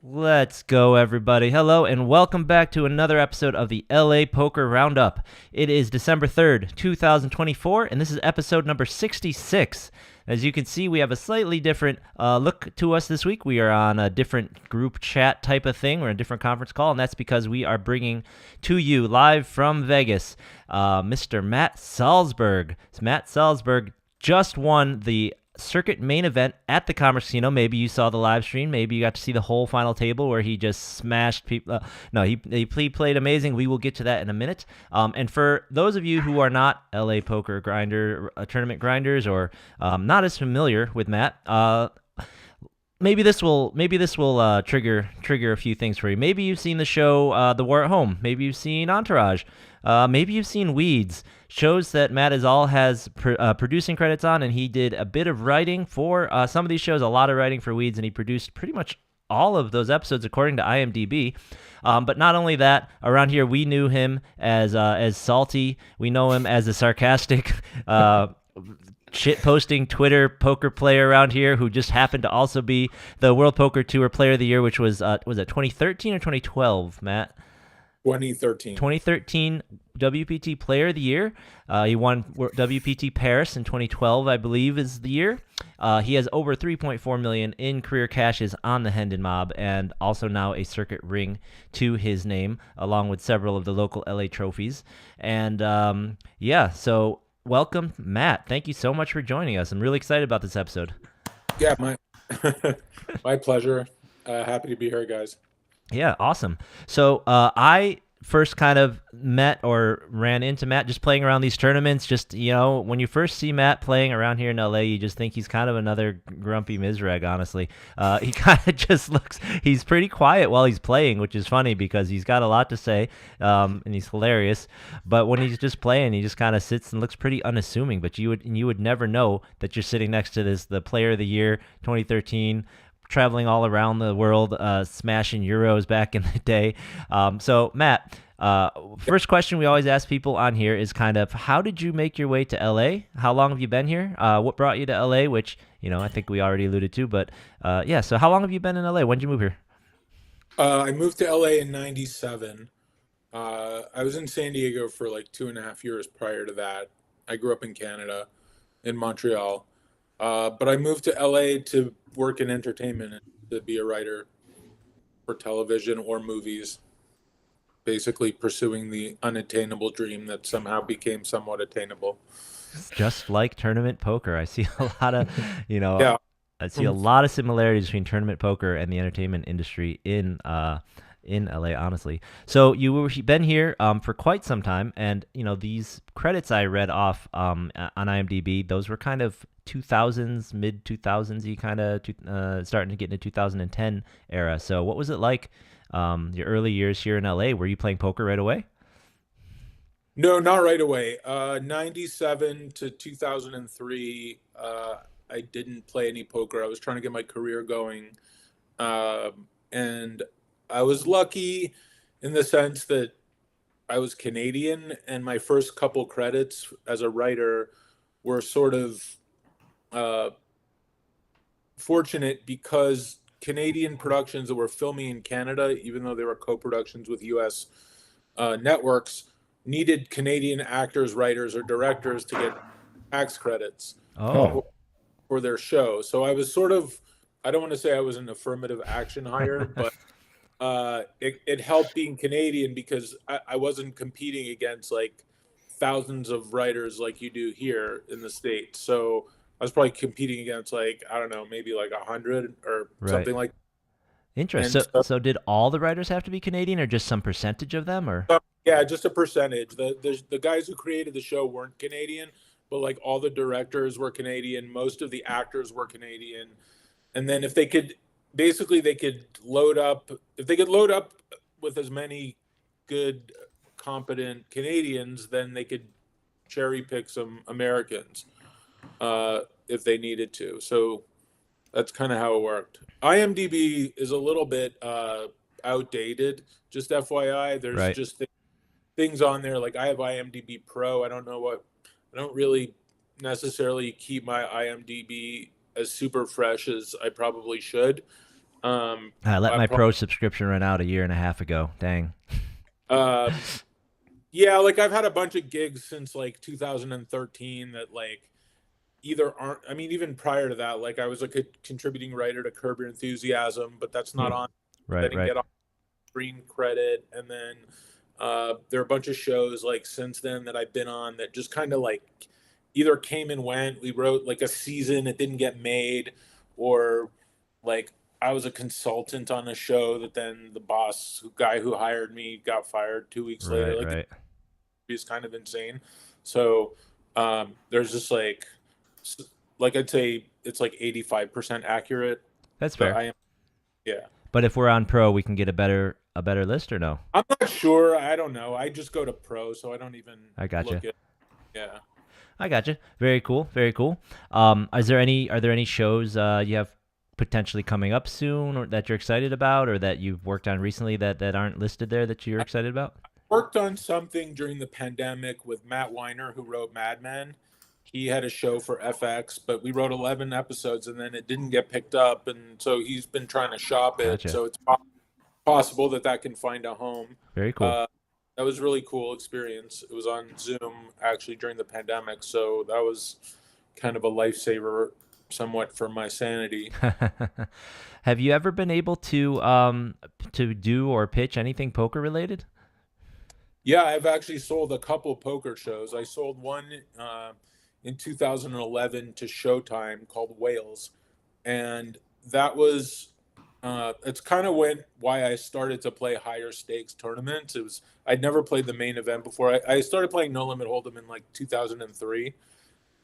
Let's go, everybody. Hello, and welcome back to another episode of the LA Poker Roundup. It is December 3rd, 2024, and this is episode number 66. As you can see, we have a slightly different look to us this week. We are on a different group chat type of thing. We're in a different conference call, and that's because we are bringing to you live from Vegas Mr. Matt Salsberg. Matt Salsberg just won the circuit main event at the Commerce Casino. Maybe you saw the live stream. Maybe you got to see the whole final table where he just smashed people. No, he played amazing. We will get to that in a minute. And for those of you who are not LA Poker Grinder tournament grinders or not as familiar with Matt, maybe this will trigger a few things for you. Maybe you've seen the show The War at Home. Maybe you've seen Entourage. Maybe you've seen Weeds. Shows that Matt has producing credits on, and he did a bit of writing for some of these shows, a lot of writing for Weeds, and he produced pretty much all of those episodes according to IMDb. But not only that, around here we knew him as Salty. We know him as a sarcastic shit posting Twitter poker player around here who just happened to also be the World Poker Tour Player of the Year, which was it 2013 or 2012, Matt? 2013. 2013 WPT Player of the Year. He won WPT Paris in 2012, I believe, is the year. He has over 3.4 million in career cashes on the Hendon Mob, and also now a circuit ring to his name, along with several of the local LA trophies. And so welcome, Matt. Thank you so much for joining us. I'm really excited about this episode. Yeah, my pleasure. Happy to be here, guys. Yeah, awesome. So I first kind of met or ran into Matt just playing around these tournaments. Just, when you first see Matt playing around here in LA, you just think he's kind of another grumpy Mizrag, honestly. He kind of just he's pretty quiet while he's playing, which is funny because he's got a lot to say, and he's hilarious. But when he's just playing, he just kind of sits and looks pretty unassuming. But you would never know that you're sitting next to the Player of the Year 2013, traveling all around the world, smashing euros back in the day. So Matt, first question we always ask people on here is kind of, how did you make your way to LA? How long have you been here? What brought you to LA? Which, I think we already alluded to, but so how long have you been in LA? When did you move here? I moved to LA in 97. I was in San Diego for like 2.5 years prior to that. I grew up in Canada, in Montreal. But I moved to LA to work in entertainment and to be a writer for television or movies, basically pursuing the unattainable dream that somehow became somewhat attainable. Just like tournament poker, I see a lot of, Yeah. I see a lot of similarities between tournament poker and the entertainment industry in LA, honestly. So you've been here for quite some time, and these credits I read off on IMDb, those were kind of 2000s, mid 2000s, y kind of starting to get into 2010 era. So what was it like your early years here in LA? Were you playing poker right away? No, not right away. 97 to 2003, I didn't play any poker. I was trying to get my career going. And I was lucky in the sense that I was Canadian, and my first couple credits as a writer were sort of fortunate because Canadian productions that were filming in Canada, even though they were co-productions with U.S. Networks, needed Canadian actors, writers, or directors to get tax credits Oh, for their show. So I was sort of, I don't want to say I was an affirmative action hire, but it helped being Canadian because I wasn't competing against like thousands of writers like you do here in the States. So I was probably competing against like, I don't know, maybe like 100 or right. something like that. Interesting. And So did all the writers have to be Canadian, or just some percentage of them, or? yeah, just a percentage. The guys who created the show weren't Canadian, but like all the directors were Canadian, most of the actors were Canadian. And then if they could basically they could load up if they could load up with as many good competent Canadians, then they could cherry pick some Americans if they needed to. So that's kind of how it worked. IMDb is a little bit outdated. Just FYI, there's Right. just things on there. Like I have IMDb Pro. I don't really necessarily keep my IMDb as super fresh as I probably should. I let I my probably, pro subscription run out a year and a half ago. Dang. um, yeah, like I've had a bunch of gigs since like 2013 that like either aren't. I mean, even prior to that, like I was like a contributing writer to Curb Your Enthusiasm, but that's not on. I Right, didn't right. get on screen credit, and then there are a bunch of shows like since then that I've been on that just kind of like either came and went. We wrote like a season, it didn't get made, or like I was a consultant on a show that then the guy who hired me got fired 2 weeks later. Right, Like right. is kind of insane. So there's just like I'd say it's like 85% accurate. That's But fair. I am, yeah. But if we're on pro, we can get a better list or no? I'm not sure. I don't know. I just go to pro, so I don't even I gotcha. look at. Yeah. I gotcha. Very cool. Very cool. Are there any shows you have potentially coming up soon, or that you're excited about, or that you've worked on recently that aren't listed there that you're I excited about? worked on something during the pandemic with Matt Weiner, who wrote Mad Men. He had a show for FX, but we wrote 11 episodes and then it didn't get picked up. And so he's been trying to shop it. Gotcha. So it's possible that that can find a home. Very cool. Uh, that was a really cool experience. It was on Zoom actually during the pandemic, so that was kind of a lifesaver, somewhat for my sanity. Have you ever been able to do or pitch anything poker related? Yeah, I've actually sold a couple poker shows. I sold one in 2011 to Showtime called Wales, and that was it's kind of why I started to play higher stakes tournaments. It was I'd never played the main event before. I started playing No Limit Hold'em in like 2003,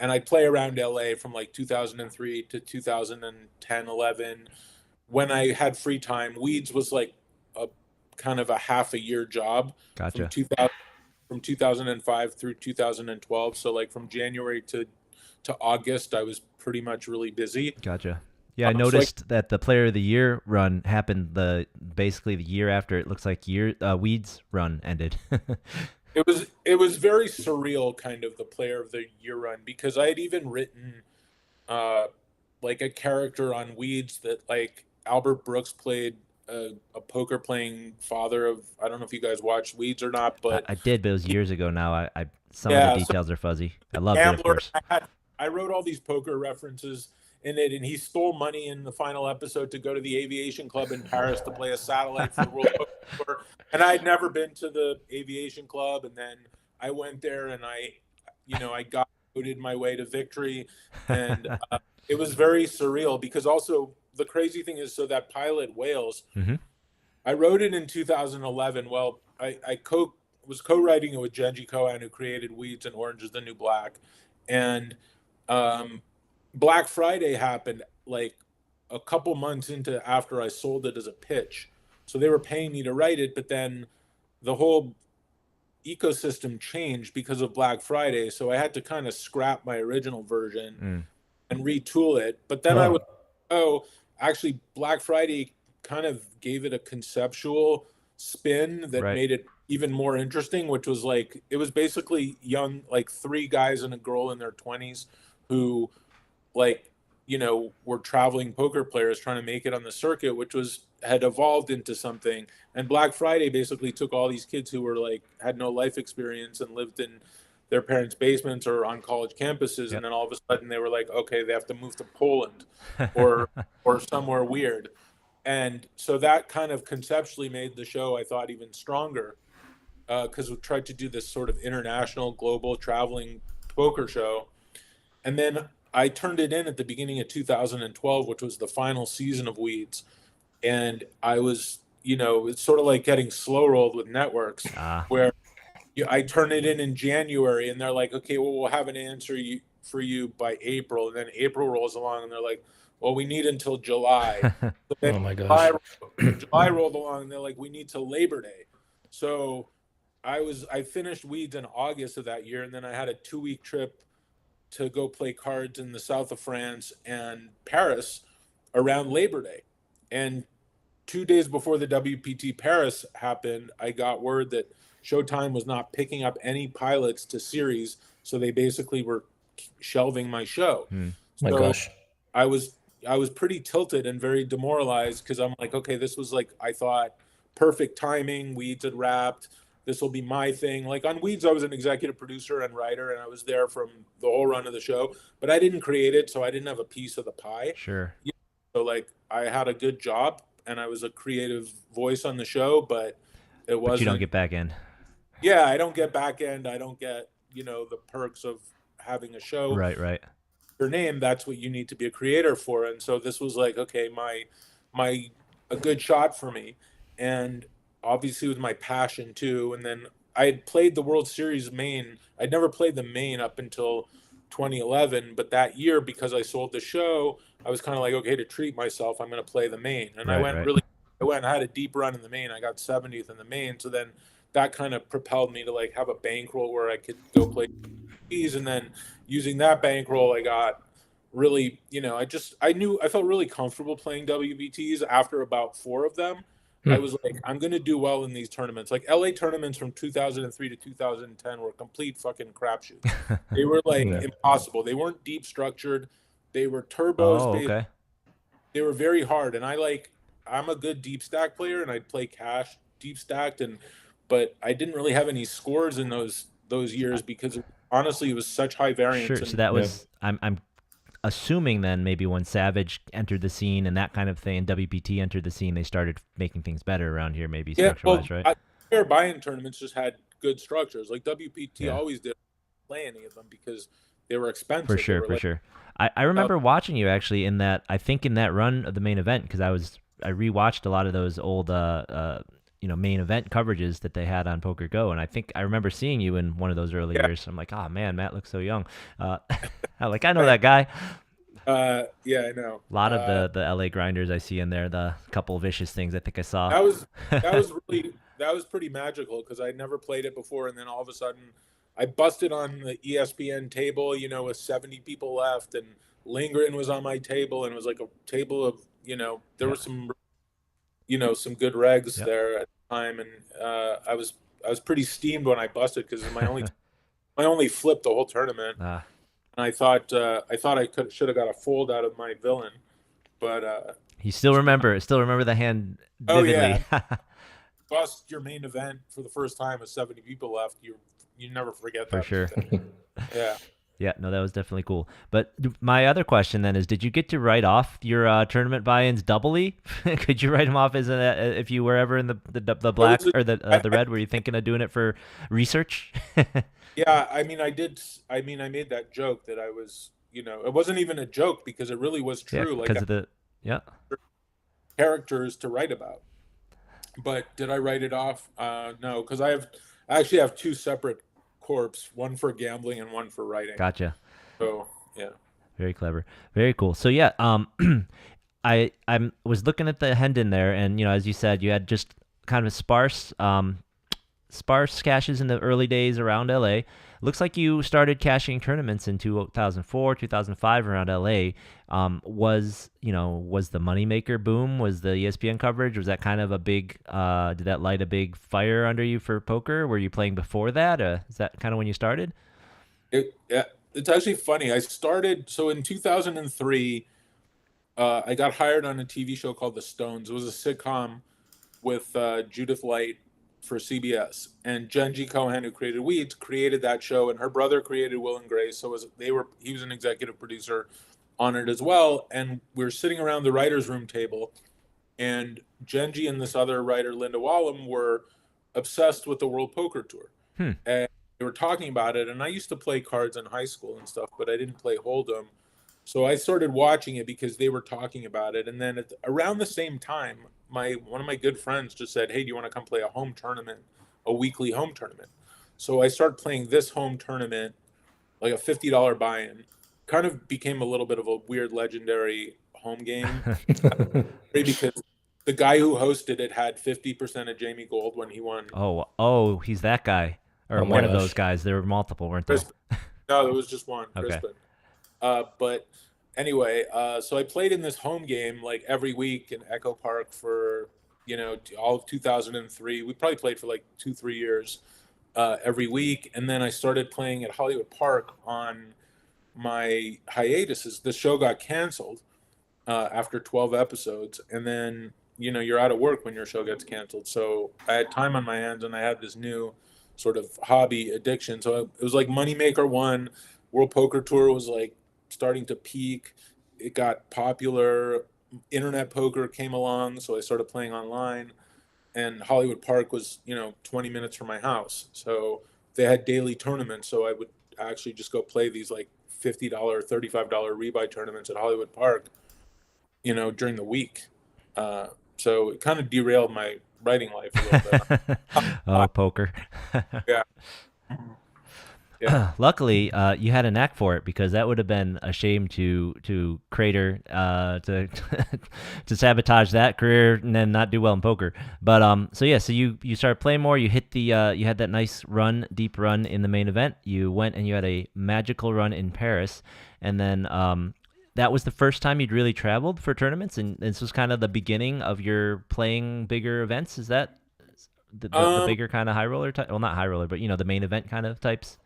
and I'd play around LA from like 2003 to 2010, 11. When I had free time, Weeds was like a kind of a half a year job from Gotcha. 2000 from 2005 through 2012. So like from January to August, I was pretty much really busy. Gotcha. Yeah, I So I noticed that the Player of the Year run happened basically the year after it looks like Weeds run ended. it was very surreal, kind of the Player of the Year run, because I had even written uh, like a character on Weeds that like Albert Brooks played a poker playing father of. I don't know if you guys watched Weeds or not, I, but I did, but it was years ago now. I some of the yeah, so details are fuzzy. I loved it, of gambler. course. I wrote all these poker references in it, and he stole money in the final episode to go to the aviation club in Paris to play a satellite for the World Poker Tour. And I had never been to the aviation club, and then I went there, and I got voted my way to victory, and it was very surreal because also the crazy thing is, so that pilot Wales, Hmm. I wrote it in 2011. Well, I was co-writing it with Genji Cohen, who created Weeds and Orange is the New Black, and um, Black Friday happened like a couple months into after I sold it as a pitch. So they were paying me to write it, but then the whole ecosystem changed because of Black Friday. So I had to kind of scrap my original version Mm. and retool it. But then I was, oh, actually, Black Friday kind of gave it a conceptual spin that Right. made it even more interesting, which was like, it was basically young, like three guys and a girl in their 20s who, like, were traveling poker players trying to make it on the circuit, which had evolved into something. And Black Friday basically took all these kids who were like, had no life experience and lived in their parents' basements or on college campuses, and Yep. then all of a sudden they were like, okay, they have to move to Poland or or somewhere weird. And so that kind of conceptually made the show, I thought, even stronger, because we tried to do this sort of international, global, traveling poker show. And then I turned it in at the beginning of 2012, which was the final season of Weeds. And I was, it's sort of like getting slow rolled with networks, Ah. where I turn it in January, and they're like, okay, well, we'll have an answer for you by April. And then April rolls along, and they're like, well, we need until July. So then Oh my July, gosh. July rolled along, and they're like, we need till Labor Day. So I finished Weeds in August of that year, and then I had a 2-week trip to go play cards in the south of France and Paris around Labor Day. And 2 days before the WPT Paris happened, I got word that Showtime was not picking up any pilots to series, so they basically were shelving my show. Hmm. My So gosh. I was I was pretty tilted and very demoralized because I'm like, okay, this was like, I thought perfect timing. Weeds had wrapped. This will be my thing. Like on Weeds, I was an executive producer and writer, and I was there from the whole run of the show, but I didn't create it, so I didn't have a piece of the pie. Sure. So like, I had a good job and I was a creative voice on the show, but it But you don't wasn't. get back in. Yeah, I don't get back end. I don't get the perks of having a show Right, right. your name. That's what you need to be a creator for. And so this was like, okay, my a good shot for me, and obviously with my passion too. And then I had played the World Series main. I'd never played the main up until 2011, but that year, because I sold the show, I was kind of like, okay, to treat myself, I'm going to play the main. And Right, right. I went and had a deep run in the main. I got 70th in the main. So then that kind of propelled me to like have a bankroll where I could go play fees. And then using that bankroll, I got really, I felt really comfortable playing WBTs after about 4 of them. I was like, I'm going to do well in these tournaments. Like LA tournaments from 2003 to 2010 were complete fucking crapshoots. They were like impossible. They weren't deep structured. They were turbos. Oh, okay. They were very hard. And I'm a good deep stack player, and I'd play cash deep stacked, but I didn't really have any scores in those years because honestly, it was such high variance. Sure. So that was I'm assuming then maybe when Savage entered the scene and that kind of thing, and WPT entered the scene, they started making things better around here, maybe structure-wise, right? Fair buy-in tournaments just had good structures. Like WPT always did play any of them because they were expensive. For sure. I remember watching you actually in that, I think in that run of the main event, because I rewatched a lot of those old main event coverages that they had on Poker Go, and I think I remember seeing you in one of those early years. I'm like, oh man, Matt looks so young. I know that guy. Yeah, I know. A lot of the LA grinders I see in there, the couple vicious things I think I saw. That was pretty magical because I'd never played it before, and then all of a sudden I busted on the ESPN table, with 70 people left, and Lindgren was on my table, and it was like a table of, there were some good regs there at the time, and I was pretty steamed when I busted because my only flip the whole tournament. And I thought I should have got a fold out of my villain, but you still remember the hand vividly. Oh yeah. Bust your main event for the first time with 70 people left. You never forget that. For sure. Yeah. Yeah, no, that was definitely cool. But my other question then is, did you get to write off your tournament buy-ins doubly? Could you write them off as if you were ever in the black or the red? Were you thinking of doing it for research? Yeah, I did. I made that joke that I was, it wasn't even a joke because it really was true. Because of the characters to write about. But did I write it off? No, because I actually have 2 separate corps, one for gambling and one for writing. Gotcha. So yeah. Very clever. Very cool. So yeah, I was looking at the Hendon there, and as you said, you had just kind of sparse caches in the early days around LA. Looks like you started cashing tournaments in 2004, 2005 around LA. Was the moneymaker boom? Was the ESPN coverage? Was that kind of a big? Did that light a big fire under you for poker? Were you playing before that? Is that kind of when you started? It's actually funny. I started in 2003. I got hired on a TV show called The Stones. It was a sitcom with Judith Light for CBS, and Genji Cohen, who created Weeds, created that show, and her brother created Will and Grace. So he was an executive producer on it as well. And we were sitting around the writer's room table, and Genji and this other writer, Linda Wallum, were obsessed with the World Poker Tour. And they were talking about it. And I used to play cards in high school and stuff, but I didn't play Hold'em. So I started watching it because they were talking about it. And then around the same time, one of my good friends just said, hey, do you want to come play a weekly home tournament? So I started playing this home tournament, like a $50 buy-in. Kind of became a little bit of a weird legendary home game because the guy who hosted it had 50% of Jamie Gold when he won. Oh, he's that guy. Or one of those guys. There were multiple, weren't there? No, there was just one, Okay. Crispin. But anyway, so I played in this home game like every week in Echo Park for, all of 2003. We probably played for like 2-3 years every week. And then I started playing at Hollywood Park on my hiatuses. The show got canceled. after 12 episodes, and then you're out of work when your show gets canceled. So I had time on my hands, and I had this new sort of hobby addiction. So it was like Moneymaker One, World Poker Tour was like starting to peak. It got popular. Internet poker came along, so I started playing online. And Hollywood Park was 20 minutes from my house, so they had daily tournaments. So I would actually just go play these like $50, $35 rebuy tournaments at Hollywood Park, during the week. Uh, so it kind of derailed my writing life a little bit. Oh, poker. Yeah. Yeah. Luckily, you had a knack for it, because that would have been a shame to crater, to to sabotage that career and then not do well in poker. But so yeah, so you started playing more. You hit the you had that nice run, deep run in the main event. You went and you had a magical run in Paris, and then that was the first time you'd really traveled for tournaments, and this was kind of the beginning of your playing bigger events. Is that the Um, bigger kind of high roller type? Well, not high roller, but the main event kind of types.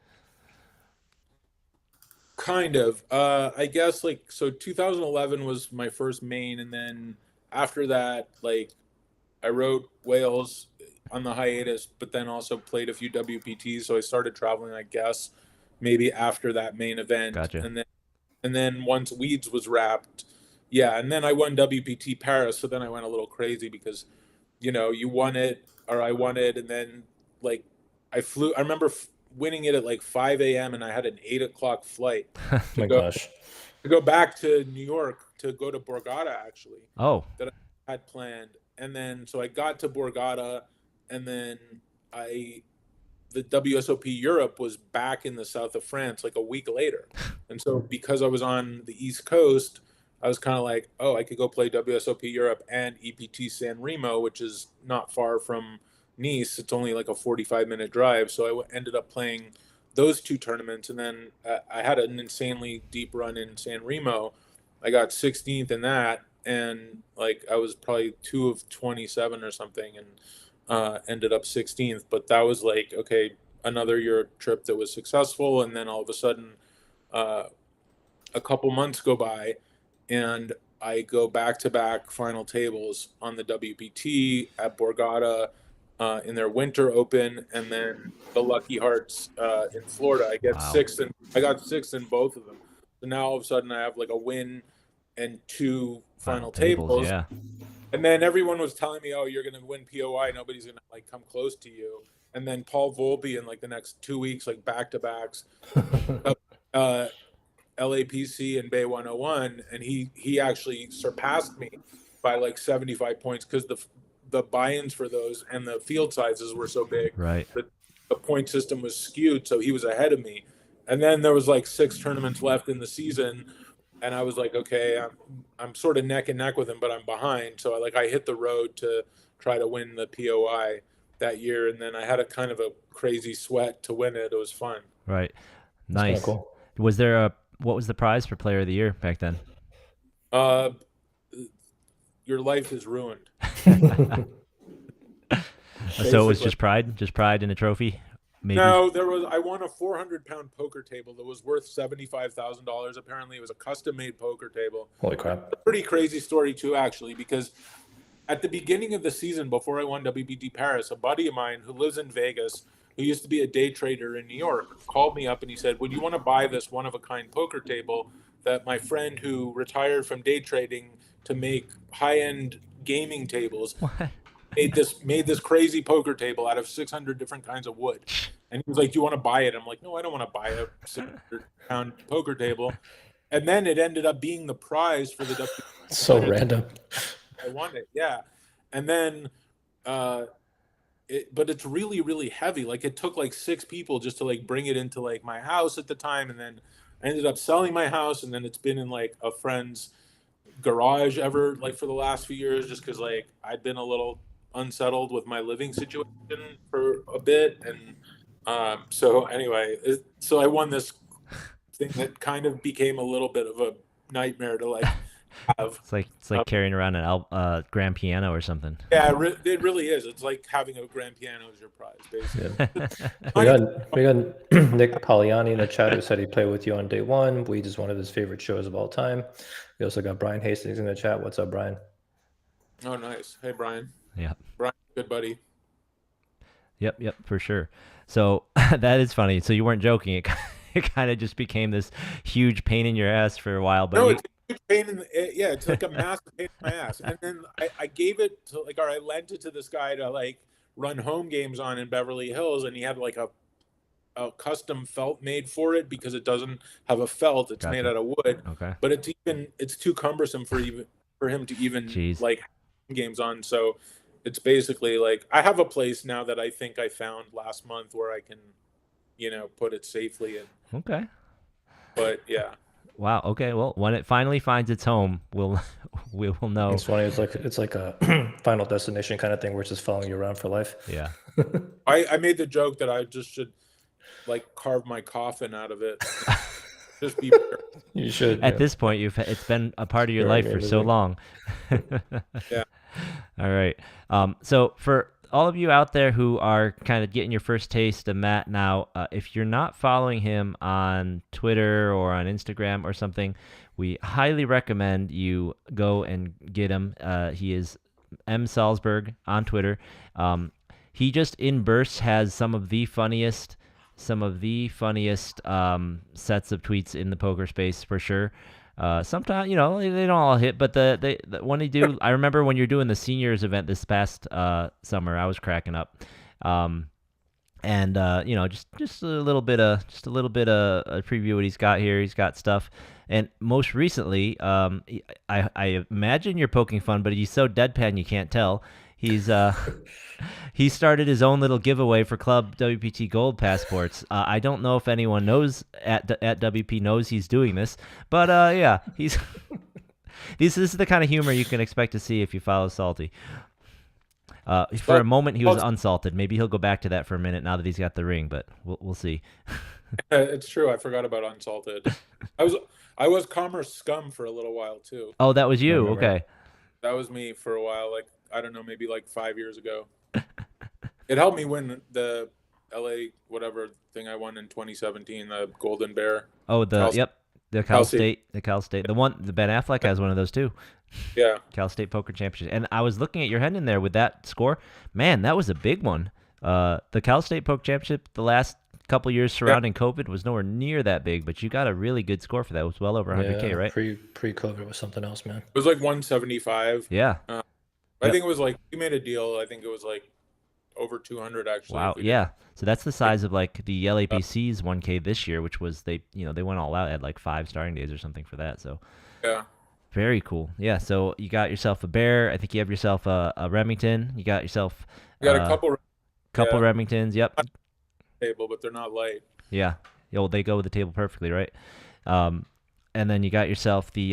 Kind of. I guess like so 2011 was my first main, and then after that, like I wrote Wales on the hiatus, but then also played a few WPTs. So I started traveling, I guess, maybe after that main event, Gotcha. and then once Weeds was wrapped, yeah, and then I won WPT Paris. So then I went a little crazy because you won it or I won it, and then like I flew. I remember winning it at like 5 a.m. and I had an 8 o'clock flight to My go gosh. to go back to New York to go to Borgata actually Oh, that I had planned, and then so I got to Borgata, and then I the WSOP Europe was back in the south of France like a week later. And so because I was on the East Coast, I was kind of like, oh, I could go play WSOP Europe and EPT San Remo, which is not far from Nice. It's only like a 45-minute drive. So I ended up playing those two tournaments. And then I had an insanely deep run in San Remo. I got 16th in that. And like I was probably 2 of 27 or something. And ended up 16th. But that was like, okay, another Europe trip that was successful. And then all of a sudden, uh, a couple months go by, and I go back to back final tables on the WPT at Borgata in their winter open, and then the Lucky Hearts in Florida. wow. I got sixth in both of them. So now all of a sudden I have like a win and two Final final tables, tables. yeah. And then everyone was telling me, "Oh, you're going to win POI. Nobody's going to like come close to you." And then Paul Volpe in like the next 2 weeks, like back to backs, uh, LAPC and Bay 101, and he actually surpassed me by like 75 points because the buy-ins for those and the field sizes were so big Right. that the point system was skewed, so he was ahead of me. And then there was like 6 tournaments left in the season, and I was like, okay, I'm sort of neck and neck with him, but I'm behind. So I hit the road to try to win the POI that year, and then I had a kind of a crazy sweat to win it. It was fun. Right. That's kind of Nice. cool. Was there a what was the prize for player of the year back then? Uh, your life is ruined. So it was Basically. just pride in a trophy, maybe. No, I won a 400-pound poker table that was worth $75,000. Apparently, it was a custom-made poker table. Holy crap. A pretty crazy story too, actually, because at the beginning of the season, before I won WPT Paris, a buddy of mine who lives in Vegas, who used to be a day trader in New York, called me up and he said, "Would you want to buy this one-of-a-kind poker table that my friend who retired from day trading to make high-end gaming tables What? made this crazy poker table out of 600 different kinds of wood?" And he was like, "Do you want to buy it?" I'm like, "No, I don't want to buy a 600-pound poker table." And then it ended up being the prize for the So WPT. random. I won it, yeah. And then, but it's really, really heavy. Like it took like 6 people just to like bring it into like my house at the time, and then I ended up selling my house, and then it's been in like a friend's garage ever like for the last few years, just because like I'd been a little unsettled with my living situation for a bit, and so anyway, so I won this thing that kind of became a little bit of a nightmare to like have. It's like carrying around an grand piano or something. Yeah, it really is. It's like having a grand piano as your prize, Yeah. basically. We Funny. got Nick Poliani in the chat who said he played with you on day one. Weed is one of his favorite shows of all time. We also got Brian Hastings in the chat. What's up, Brian? Oh, nice. Hey, Brian. Yeah. Brian, good buddy. Yep, for sure. So that is funny. So you weren't joking. It kind of just became this huge pain in your ass for a while. But No, it's a huge pain in yeah, it's like a massive pain in my ass. And then I gave it to or I lent it to this guy to like run home games on in Beverly Hills, and he had like a custom felt made for it because it doesn't have a felt. It's made Gotcha. out of wood. Okay. But it's too cumbersome for him to even Jeez. like games on. So it's basically like I have a place now that I think I found last month where I can, put it safely in. Okay. But yeah. Wow. Okay. Well, when it finally finds its home, we will know. It's funny. It's like a Final Destination kind of thing where it's just following you around for life. Yeah. I made the joke that I just should like carve my coffin out of it. Just be prepared. You should. At this point, it's been a part of your life for so long. Yeah. All right. So for all of you out there who are kind of getting your first taste of Matt now, if you're not following him on Twitter or on Instagram or something, we highly recommend you go and get him. He is M. Salsberg on Twitter. He just in bursts has some of the funniest sets of tweets in the poker space for sure. Sometimes, they don't all hit, but when they do, I remember when you're doing the seniors event this past summer, I was cracking up. Just a little bit of a preview what he's got here. He's got stuff, and most recently, I imagine you're poking fun, but he's so deadpan you can't tell. He's he started his own little giveaway for Club WPT Gold passports. I don't know if anyone knows at WP knows he's doing this, but yeah, he's this is the kind of humor you can expect to see if you follow Salty. For a moment, he was unsalted. Maybe he'll go back to that for a minute now that he's got the ring, but we'll see. It's true. I forgot about unsalted. I was Commerce Scum for a little while too. Oh, that was you. Okay. That was me for a while. Like I don't know, maybe like 5 years ago. It helped me win the LA whatever thing I won in 2017, the Golden Bear. Oh, the Cal State. The Ben Affleck has one of those too. Yeah. Cal State Poker Championship. And I was looking at your head in there with that score. Man, that was a big one. The Cal State Poker Championship the last couple years surrounding COVID was nowhere near that big, but you got a really good score for that. It was well over 100K, right? Pre-COVID was something else, man. It was like 175. Yeah. I think it was like we made a deal. I think it was like over 200 actually. Wow. Yeah. So that's the size of like the LAPC's 1K this year, which was they went all out at like 5 starting days or something for that. So yeah. Very cool. Yeah. So you got yourself a bear. I think you have yourself a Remington. You got yourself. You got a couple Remingtons. Yep. Table, but they're not light. Yeah. They go with the table perfectly, right? And then you got yourself the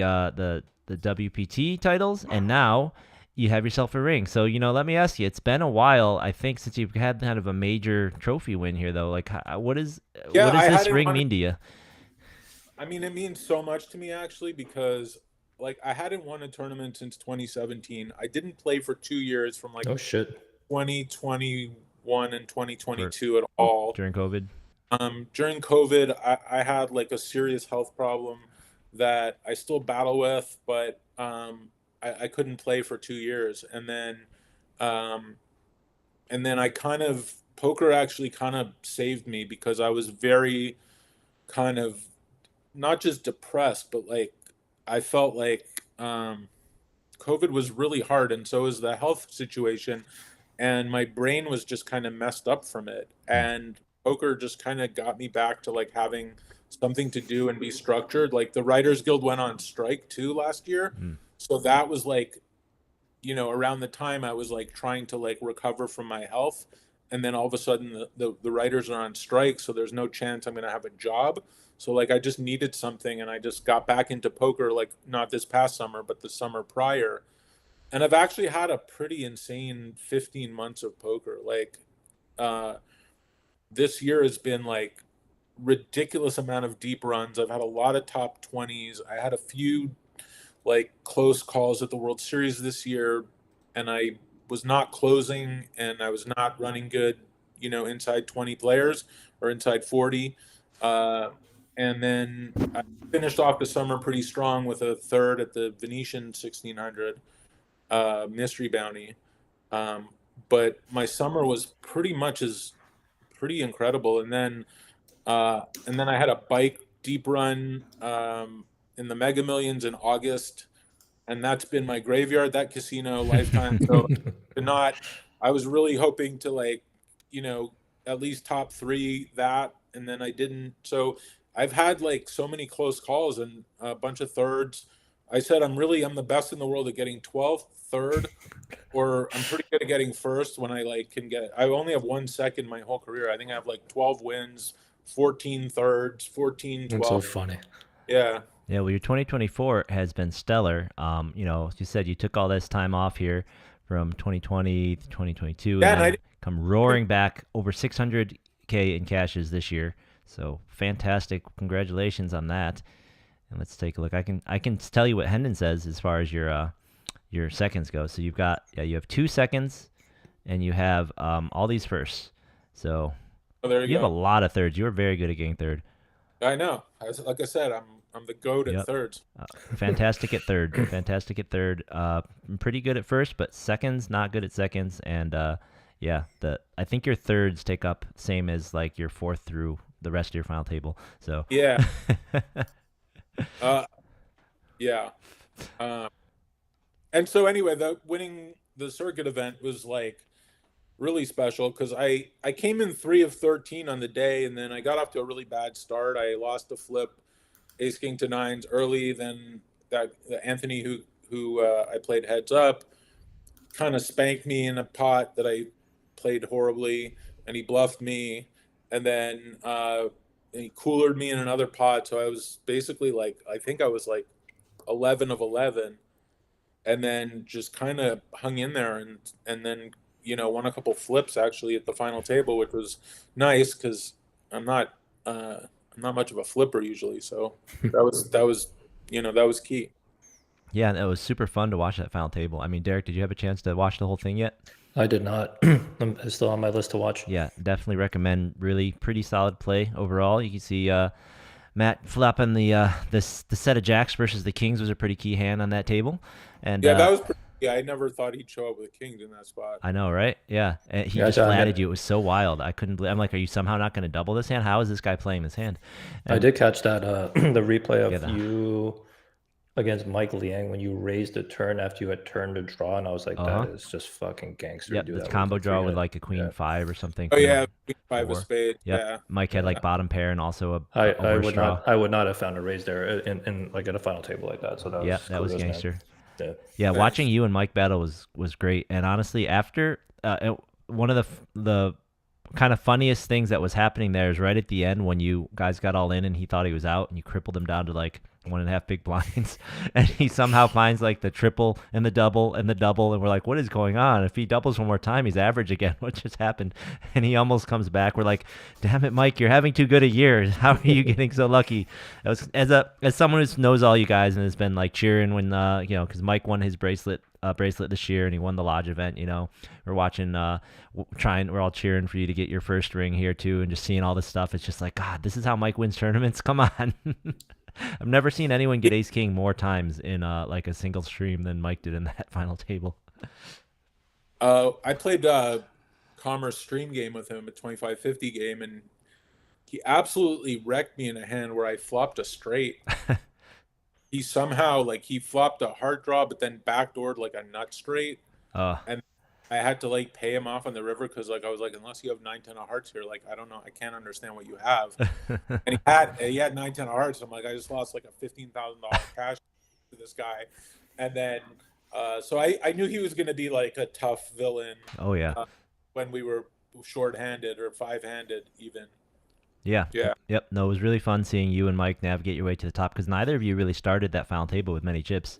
WPT titles, and now you have yourself a ring. So, let me ask you, it's been a while, I think, since you've had kind of a major trophy win here, though. Like, what does this ring mean to you? I mean, it means so much to me, actually, because, like, I hadn't won a tournament since 2017. I didn't play for 2 years from, like, 2021 and 2022 at all. During COVID? During COVID, I had, like, a serious health problem that I still battle with, but I couldn't play for 2 years. And then poker actually kind of saved me because I was very kind of not just depressed, but like I felt like COVID was really hard, and so was the health situation, and my brain was just kind of messed up from it. And poker just kind of got me back to like having something to do and be structured. Like the Writers Guild went on strike too last year. So that was like, around the time I was like trying to like recover from my health. And then all of a sudden the writers are on strike. So there's no chance I'm going to have a job. So like I just needed something, and I just got back into poker, like not this past summer, but the summer prior. And I've actually had a pretty insane 15 months of poker. Like this year has been like ridiculous amount of deep runs. I've had a lot of top 20s. I had a few like close calls at the World Series this year, and I was not closing, and I was not running good, inside 20 players or inside 40. And then I finished off the summer pretty strong with a third at the Venetian 1600 mystery bounty. But my summer was pretty incredible. And then I had a bike deep run in the Mega Millions in August, and that's been my graveyard, that casino lifetime. So I was really hoping to at least top three that, and then I didn't. So I've had like so many close calls and a bunch of thirds. I said I'm the best in the world at getting 12th, third, or I'm pretty good at getting first when I can get. I only have 1 second my whole career. I think I have 12 wins, 14 thirds, 14 12. That's so funny. Yeah. Yeah, well, your 2024 has been stellar. You said you took all this time off here from 2020 to 2022, Yeah, and and then come roaring back over 600K in cashes this year. So fantastic! Congratulations on that. And let's take a look. I can tell you what Hendon says as far as your seconds go. So you have 2 seconds, and you have all these firsts. So there you have a lot of thirds. You were very good at getting third. I know. Like I said, I'm the goat at thirds. Fantastic at third. Fantastic at third. Pretty good at first, but seconds, not good at seconds. And I think your thirds take up same as like your fourth through the rest of your final table. So yeah. And so anyway, winning the circuit event was really special because I came in 3 of 13 on the day, and then I got off to a really bad start. I lost a flip, ace king to nines early. Then Anthony who I played heads up kind of spanked me in a pot that I played horribly, and he bluffed me, and then he coolered me in another pot. So I was basically I think I was 11 of 11, and then just kind of hung in there, and then won a couple flips actually at the final table, which was nice because I'm not much of a flipper usually. So that was key. Yeah, and it was super fun to watch that final table. I mean, Derek, did you have a chance to watch the whole thing yet? I did not. It's still on my list to watch. Yeah, definitely recommend. Really pretty solid play overall. You can see Matt flopping the set of jacks versus the kings was a pretty key hand on that table. And that was pretty. Yeah, I never thought he'd show up with kings in that spot. I know, right? Yeah, and he just flatted you. It was so wild. I couldn't believe. I'm like, are you somehow not going to double this hand? How is this guy playing this hand? And I did catch that the replay of you against Mike Liang when you raised a turn after you had turned to draw, and I was like, that is just fucking gangster. Yep, this combo draw with a queen 5 or something. Oh yeah, queen 5 of spade. Yep. Yeah, Mike had bottom pair and also I would not have found a raise there in at a final table like that. So that was gangster. Man. Yeah, nice. Watching you and Mike battle was great. And honestly, after one of the kind of funniest things that was happening there is right at the end when you guys got all in and he thought he was out and you crippled him down to 1.5 big blinds, and he somehow finds the triple and the double and the double, and we're like, what is going on? If he doubles one more time, he's average again. What just happened? And he almost comes back. We're like, damn it, Mike, you're having too good a year. How are you getting so lucky? That was, as someone who knows all you guys and has been cheering when because Mike won his bracelet this year and he won the lodge event. We're watching, we're all cheering for you to get your first ring here too, and just seeing all this stuff. It's just God, this is how Mike wins tournaments. Come on. I've never seen anyone get ace king more times in a single stream than Mike did in that final table. I played Commerce stream game with him, a 25-50 game, and he absolutely wrecked me in a hand where I flopped a straight. He somehow he flopped a heart draw, but then backdoored a nut straight, and I had to pay him off on the river because I was unless you have 9-10 of hearts here, I don't know, I can't understand what you have. And he had 9-10 of hearts. I'm I just lost a $15,000 cash to this guy, and then so I knew he was going to be a tough villain. Oh yeah, when we were short-handed or 5-handed even. Yeah. Yep. No, it was really fun seeing you and Mike navigate your way to the top because neither of you really started that final table with many chips.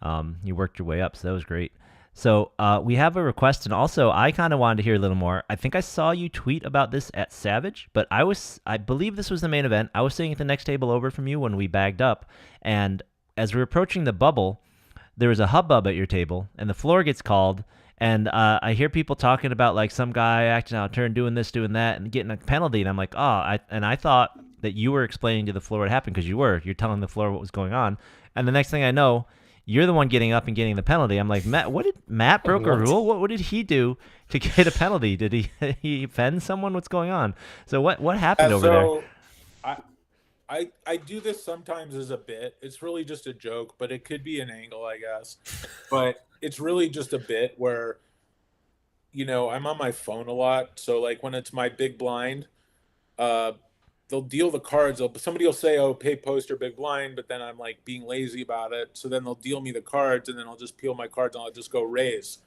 You worked your way up, so that was great. So we have a request, and also I kind of wanted to hear a little more. I think I saw you tweet about this at Savage, but I believe this was the main event. I was sitting at the next table over from you when we bagged up, and as we're approaching the bubble, there was a hubbub at your table, and the floor gets called, and I hear people talking about like some guy acting out of turn, doing this, doing that, and getting a penalty, and I'm like, I thought that you were explaining to the floor what happened because you're telling the floor what was going on, and the next thing I know, you're the one getting up and getting the penalty. I'm like, Matt broke a rule? What did he do to get a penalty? Did he offend someone? What's going on? So what happened over there? I do this sometimes as a bit. It's really just a joke, but it could be an angle, I guess. But it's really just a bit where, I'm on my phone a lot. So like when it's my big blind, they'll deal the cards. Somebody will say, "Oh, pay post or big blind," but then I'm like being lazy about it. So then they'll deal me the cards, and then I'll just peel my cards and I'll just go raise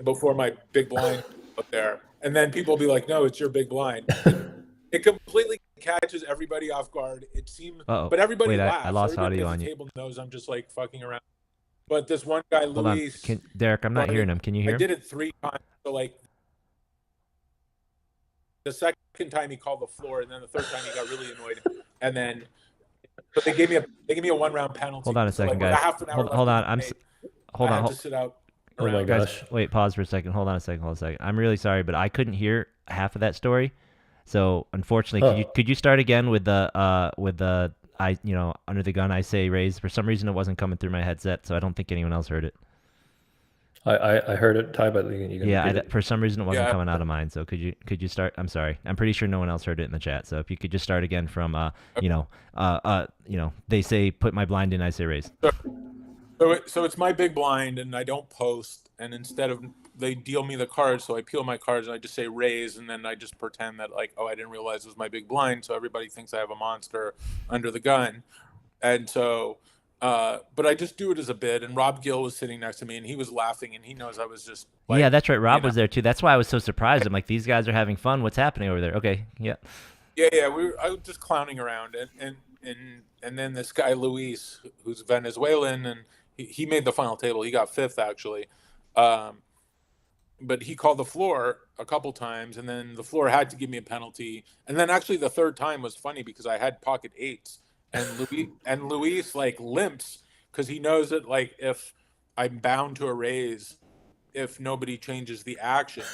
before my big blind up there. And then people will be like, "No, it's your big blind." It completely catches everybody off guard. It seems, but everybody laughs. I lost Everybody audio at on the you. table knows I'm just like fucking around. But this one guy, Hold Luis, on. Derek, I'm not hearing him. Can you hear him? I did it 3 times. So like the second time he called the floor, and then the third time he got really annoyed, and then but they gave me a 1-round penalty. Hold on a second, guys. Hold on. Hold on. To sit out. Oh my gosh! Guys, wait, pause for a second. Hold on a second. I'm really sorry, but I couldn't hear half of that story. So unfortunately, could you start again with the under the gun I say raise? For some reason, it wasn't coming through my headset, so I don't think anyone else heard it. I heard it, Ty, but you can for some reason it wasn't coming out of mine. So could you start? I'm sorry. I'm pretty sure no one else heard it in the chat. So if you could just start again from they say put my blind in, I say raise. So it's my big blind, and I don't post, and instead of they deal me the cards, so I peel my cards and I just say raise, and then I just pretend that like, I didn't realize it was my big blind, so everybody thinks I have a monster under the gun, and so. But I just do it as a bit, and Rob Gill was sitting next to me, and he was laughing, and he knows I was just like, yeah, that's right. Rob was there too. That's why I was so surprised. I'm like, these guys are having fun. What's happening over there? Okay, yeah. I was just clowning around, and then this guy Luis, who's Venezuelan, and he made the final table. He got 5th actually, but he called the floor a couple times, and then the floor had to give me a penalty, and then actually the third time was funny because I had pocket 8s. And Luis like limps because he knows that like if I'm bound to a raise if nobody changes the action,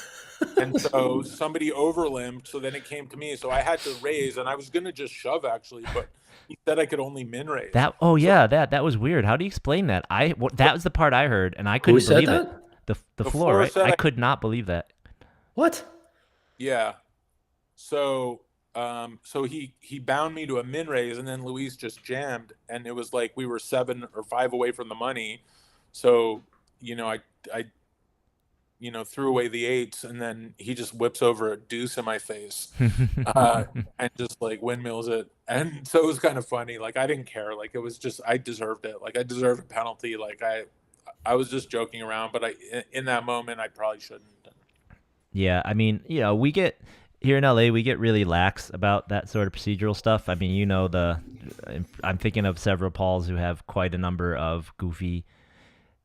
and so somebody overlimped, so then it came to me, so I had to raise, and I was gonna just shove actually, but he said I could only min raise. That was weird. How do you explain that? That was the part I heard, and I couldn't believe it. The floor, right? I could not believe that. What? Yeah. So he bound me to a min raise, and then Luis just jammed, and it was like we were 7 or 5 away from the money. So, I threw away the 8s, and then he just whips over a deuce in my face, and just like windmills it. And so it was kind of funny. Like I didn't care. Like it was just, I deserved it. Like I deserved a penalty. Like I was just joking around, but in that moment, I probably shouldn't. Yeah. I mean, we get, here in LA, we get really lax about that sort of procedural stuff. I mean, I'm thinking of several Pauls who have quite a number of goofy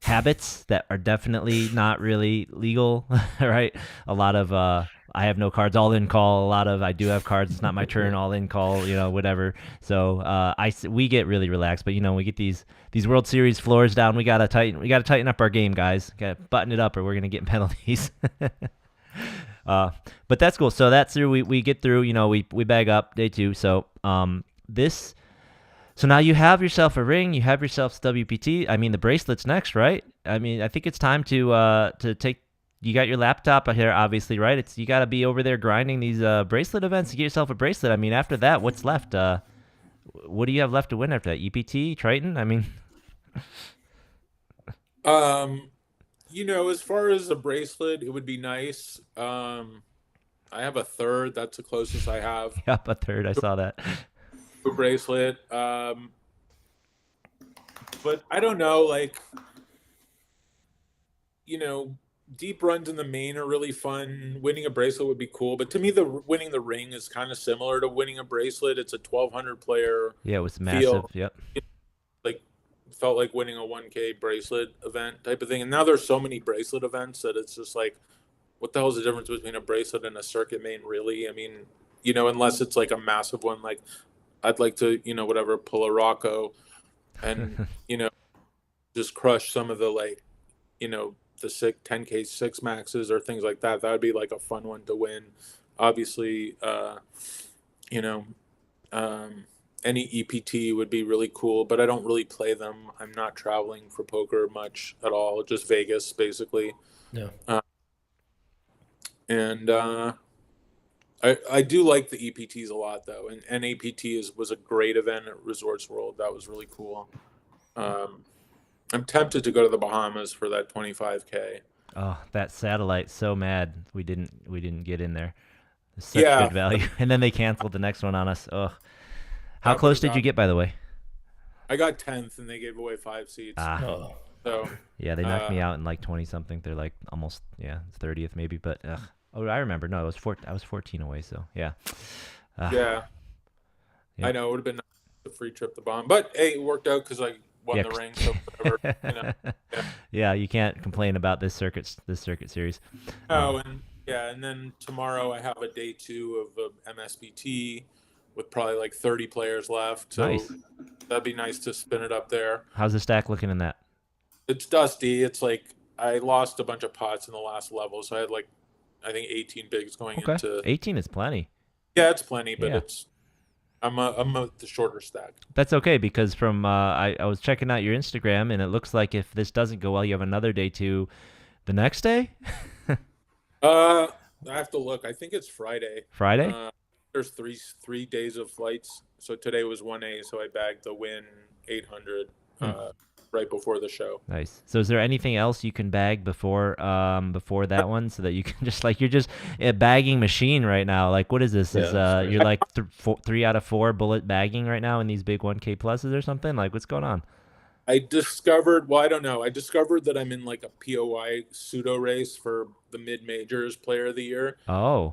habits that are definitely not really legal, right? A lot of, I have no cards, all in call. A lot of, I do have cards, it's not my turn, all in call, whatever. So we get really relaxed, but we get these World Series floors down. We gotta tighten up our game, guys. Gotta button it up, or we're gonna get penalties. But that's cool. So that's through. We get through. We bag up day 2. So So now you have yourself a ring. You have yourself WPT. I mean, the bracelet's next, right? I mean, I think it's time to take. You got your laptop here, obviously, right? You got to be over there grinding these bracelet events to get yourself a bracelet. I mean, after that, what's left? What do you have left to win after that? EPT, Triton. I mean. As far as a bracelet, it would be nice. I have a 3rd. That's the closest I have. Yep, a 3rd. I saw that. A bracelet. But I don't know, like, deep runs in the main are really fun. Winning a bracelet would be cool. But to me, winning the ring is kind of similar to winning a bracelet. It's a 1,200 player. Yeah, it was massive. Yep. Felt like winning a 1K bracelet event type of thing. And now there's so many bracelet events that it's just like, what the hell is the difference between a bracelet and a circuit main, really? I mean, unless it's like a massive one, like I'd like to, pull a Rocco. and just crush some of the the 10K 6 maxes or things like that. That would be like a fun one to win. Obviously, you know, any EPT would be really cool, but I don't really play them. I'm not traveling for poker much at all, just Vegas basically. Yeah. And I do like the EPTs a lot though, and NAPT was a great event at Resorts World. That was really cool. I'm tempted to go to the Bahamas for that 25K. Oh, that satellite! So mad we didn't get in there. Such Yeah. good value, and then they canceled the next one on us. Ugh. How That close would've did you got- get, by the way? I got 10th, and they gave away 5 seats. Ah, Oh, So yeah, they knocked me out in like 20 something. They're like almost 30th maybe, but ugh. Oh, I remember. No, I was 14 away, so yeah. yeah, Yeah. I know it would have been nice, a free trip to Bahamas, but hey, it worked out because I won Yeah, the ring. So whatever. Yeah, you can't complain about this circuit series. Oh, and then tomorrow I have a day 2 of MSBT with probably like 30 players left. So Nice. that'd be nice to spin it up there. How's the stack looking in that? It's dusty. It's like I lost a bunch of pots in the last level, so I had like I think 18 bigs going Okay, into. 18 is plenty. Yeah, it's plenty, but Yeah. I'm the shorter stack. That's okay because from I was checking out your Instagram and it looks like if this doesn't go well, you have another day 2 the next day. I have to look. I think it's Friday. Friday. There's three days of flights. So today was 1A, so I bagged the win 800 right before the show. Nice. So is there anything else you can bag before that one so that you can just like you're just a bagging machine right now? Like what is this? Yeah, Is that's great. you're like 3 out of 4 bullet bagging right now in these big 1K pluses or something? Like what's going on? I discovered that I'm in like a POY pseudo race for the mid majors player of the year. Oh.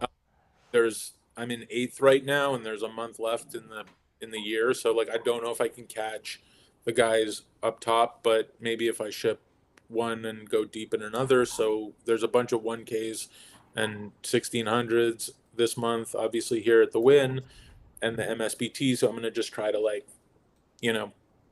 I'm in 8th right now, and there's a month left in the year. So like I don't know if I can catch the guys up top, but maybe if I ship one and go deep in another. So there's a bunch of 1Ks and 1600s this month, obviously here at the Win and the MSBT. So I'm gonna just try to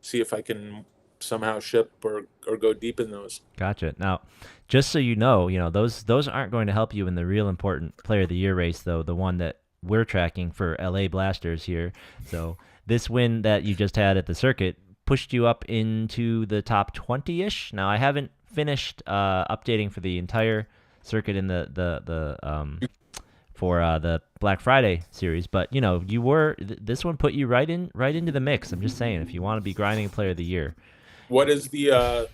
see if I can somehow ship or go deep in those. Gotcha. Now, just so you know, those aren't going to help you in the real important player of the year race, though, the one that we're tracking for LA Blasters here. So this win that you just had at the circuit pushed you up into the top 20-ish. Now, I haven't finished updating for the entire circuit in for the Black Friday series, but this one put you right into the mix. I'm just saying, if you want to be grinding player of the year. What is the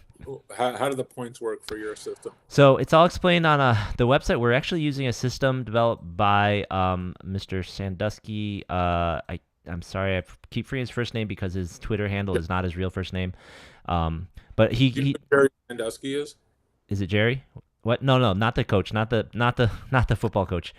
how do the points work for your system? So it's all explained on the website. We're actually using a system developed by Mr. Sandusky. I'm sorry, I keep forgetting his first name because his Twitter handle is not his real first name. But Do you know who Jerry Sandusky is? Is it Jerry? What? No, not the coach, not the football coach.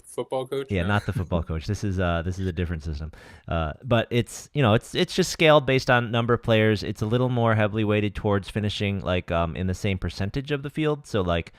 Football coach? Yeah, No. not the football coach. This is a different system. But it's it's just scaled based on number of players. It's a little more heavily weighted towards finishing like in the same percentage of the field. So like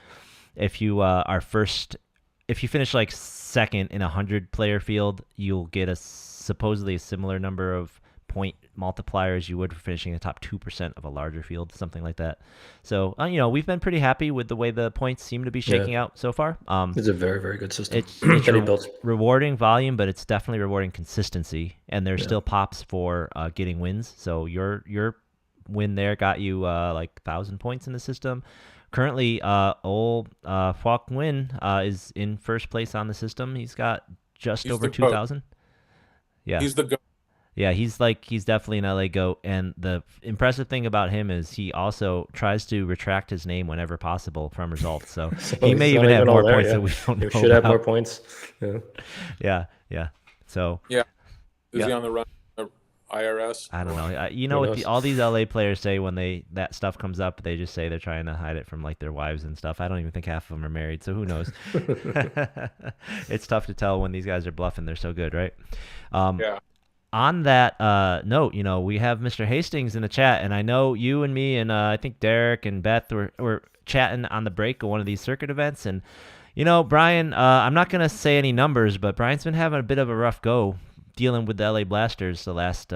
if you if you finish like second in a 100-player field, you'll get supposedly a similar number of point multiplier as you would for finishing the top 2% of a larger field, something like that. So we've been pretty happy with the way the points seem to be shaking out so far. It's a very, very good system. It's that he built. rewarding volume, but it's definitely rewarding consistency, and there's still pops for getting wins. So your win there got you like 1,000 points in the system. Currently, old Falk Win is in first place on the system. He's got just over 2,000. Yeah, He's the goat. yeah, he's definitely an LA GOAT, and the impressive thing about him is he also tries to retract his name whenever possible from results. So, he may he's even not have all more there, points yeah. than we don't know You should have about. more points. Yeah. Yeah. So Yeah. Is Yeah. he on the run of IRS? I don't know. Who What knows? all these LA players say when that stuff comes up, they just say they're trying to hide it from like their wives and stuff. I don't even think half of them are married, so who knows? It's tough to tell when these guys are bluffing. They're so good, right? Yeah. On that note, we have Mr. Hastings in the chat, and I know you and me and I think Derek and Beth were chatting on the break of one of these circuit events, and Brian, I'm not gonna say any numbers, but Brian's been having a bit of a rough go dealing with the LA Blasters the last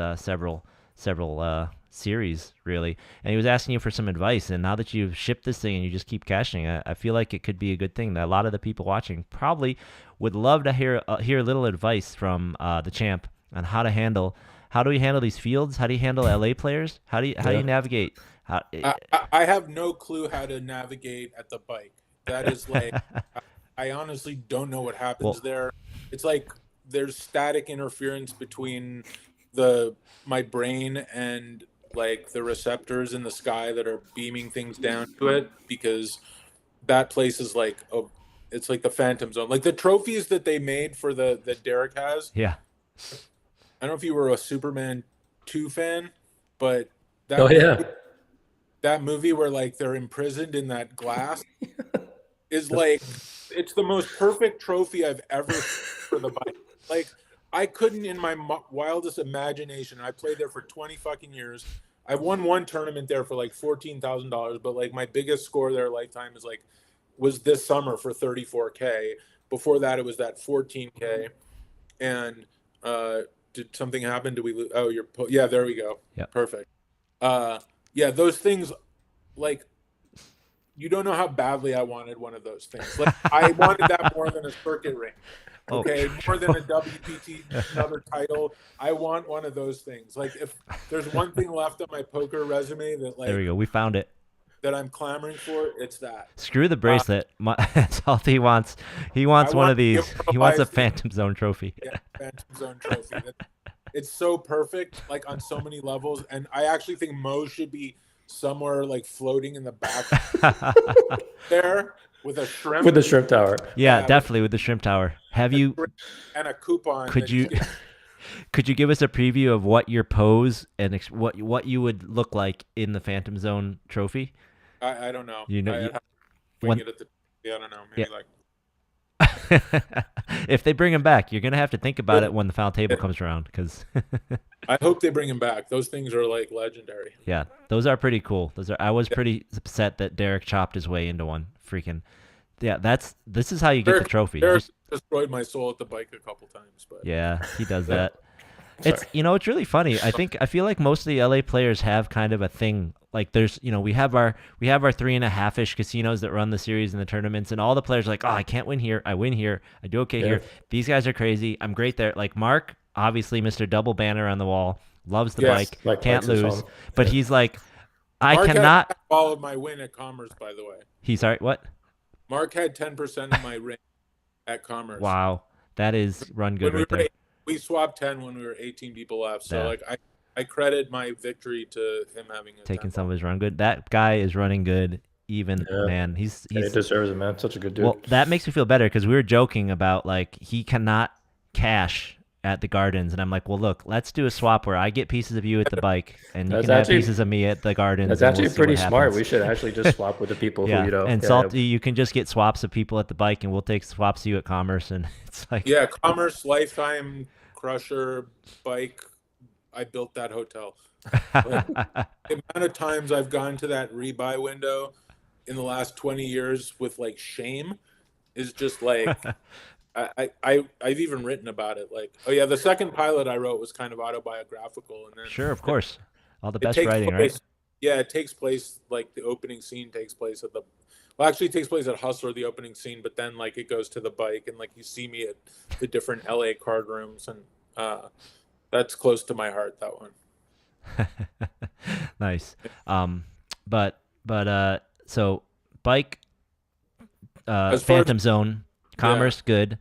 series really, and he was asking you for some advice. And now that you've shipped this thing and you just keep cashing, I feel like it could be a good thing. That a lot of the people watching probably would love to hear a little advice from the champ on how do we handle these fields? How do you handle LA players? How do you navigate? I have no clue how to navigate at the bike. That is like, I honestly don't know what happens there. It's like there's static interference between my brain and like the receptors in the sky that are beaming things down to it, because that place is like it's like the phantom zone. Like the trophies that they made for that Derek has. Yeah. I don't know if you were a Superman 2 fan, but that movie where like they're imprisoned in that glass is like, it's the most perfect trophy I've ever seen for the bike. Like, I couldn't in my wildest imagination. I played there for 20 fucking years. I've won one tournament there for like $14,000, but like my biggest score there lifetime was this summer for 34K. Before that, it was that 14K. And did something happen? Did we lose? Oh, yeah, there we go. Yeah, perfect. Yeah, those things, like, you don't know how badly I wanted one of those things. Like, I wanted that more than a circuit ring. Okay, more than a WPT, another title. I want one of those things. Like, if there's one thing left on my poker resume that, like, there we go, we found it, that I'm clamoring for, it's that. Screw the bracelet. That's all he wants. He wants one of these. He wants a Phantom Zone trophy. Yeah, Phantom Zone trophy. It's so perfect, like on so many levels, and I actually think Mo should be somewhere like floating in the back there with a shrimp. With the shrimp tower. Yeah, definitely with the shrimp tower. Have you? And a coupon. Could you give us a preview of what your pose and what you would look like in the Phantom Zone trophy? I don't know. You know, I don't know. Maybe like. If they bring him back, you're gonna have to think about it when the final table comes around, because I hope they bring him back. Those things are like legendary. Yeah, those are pretty cool. I was pretty upset that Derek chopped his way into one. Freaking, yeah. This is how you get the trophy. Derek destroyed my soul at the bike a couple times, but yeah, he does that. It's it's really funny. I feel like most of the LA players have kind of a thing. Like there's we have our 3.5-ish casinos that run the series and the tournaments, and all the players are like, oh, I can't win here. I win here. I do okay here. These guys are crazy. I'm great there. Like Mark, obviously Mr. Double Banner on the wall, loves the bike, can't lose. But he's like, Mark cannot. had all of my win at Commerce, by the way. He's sorry, what? Mark had 10% of my ring at Commerce. Wow, that is run good right there. We swapped 10 when we were 18 people left. So like I credit my victory to him having taking some of his run good. That guy is running good. Even man, he deserves it, man. Such a good dude. Well, that makes me feel better because we were joking about like he cannot cash at the Gardens, and I'm like, well, look, let's do a swap where I get pieces of you at the bike, and you can have pieces of me at the Gardens. That's actually pretty smart. We should actually just swap with the people who And Salty, you can just get swaps of people at the bike, and we'll take swaps of you at Commerce, and it's like Commerce, Lifetime, Crusher, bike. I built that hotel. Like, the amount of times I've gone to that rebuy window in the last 20 years with like shame is just like I've even written about it. Like, oh yeah, the second pilot I wrote was kind of autobiographical, and then sure, of course, all the best writing, right? Yeah, it takes place like the opening scene takes place at actually it takes place at Hustler, the opening scene, but then like it goes to the bike, and like you see me at the different LA card rooms, and that's close to my heart, that one. Nice. So bike, Phantom Zone, Commerce, good.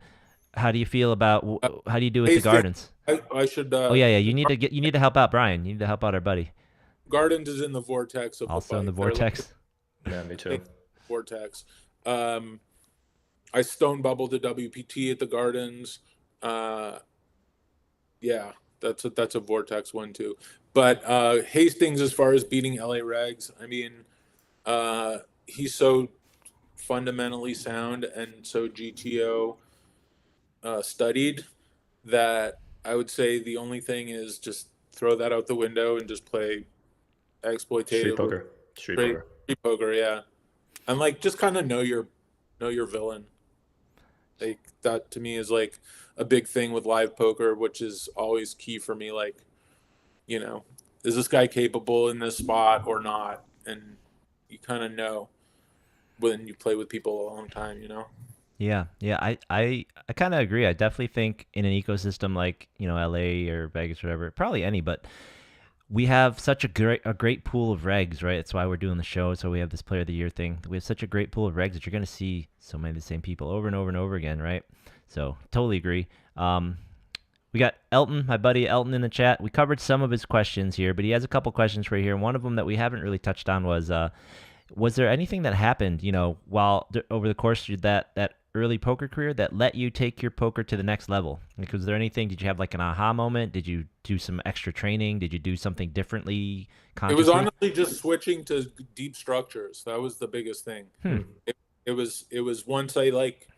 How do you feel about how do you do with the Gardens? I should. You need to help out Brian. You need to help out our buddy. Gardens is in the vortex of also in the vortex. Yeah, me too. Vortex. I stone bubbled the WPT at the Gardens. Yeah. That's a vortex one too. But Hastings, as far as beating LA regs, I mean, he's so fundamentally sound and so GTO studied that I would say the only thing is just throw that out the window and just play exploitative street poker, yeah. And like just kind of know your villain. Like that to me is like a big thing with live poker, which is always key for me. Like, is this guy capable in this spot or not? And you kind of know when you play with people a long time, you know? Yeah, yeah, I kind of agree. I definitely think in an ecosystem like, LA or Vegas or whatever, probably any, but we have such a great pool of regs, right? That's why we're doing the show. So we have this Player of the Year thing. We have such a great pool of regs that you're going to see so many of the same people over and over and over again, right? So totally agree. We got Elton, my buddy Elton, in the chat. We covered some of his questions here, but he has a couple questions right here. One of them that we haven't really touched on was there anything that happened, while over the course of that early poker career that let you take your poker to the next level? Like, was there anything? Did you have like an aha moment? Did you do some extra training? Did you do something differently It was consciously? honestly just switching to deep structures. That was the biggest thing. It was once I like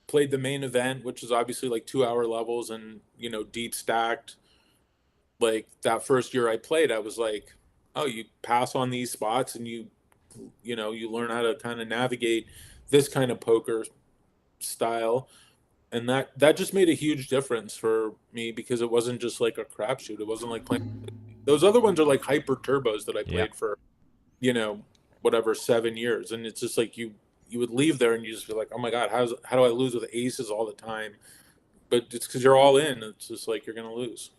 played the main event, which is obviously like 2 hour levels and, deep stacked. Like that first year I played, I was like, oh, you pass on these spots and you learn how to kind of navigate this kind of poker style. And that just made a huge difference for me because it wasn't just like a crapshoot. It wasn't like playing those other ones are like hyper turbos that I Yeah. played for, whatever, 7 years. And it's just like you would leave there and you just be like, oh my God, how do I lose with aces all the time? But it's because you're all in. It's just like you're gonna lose,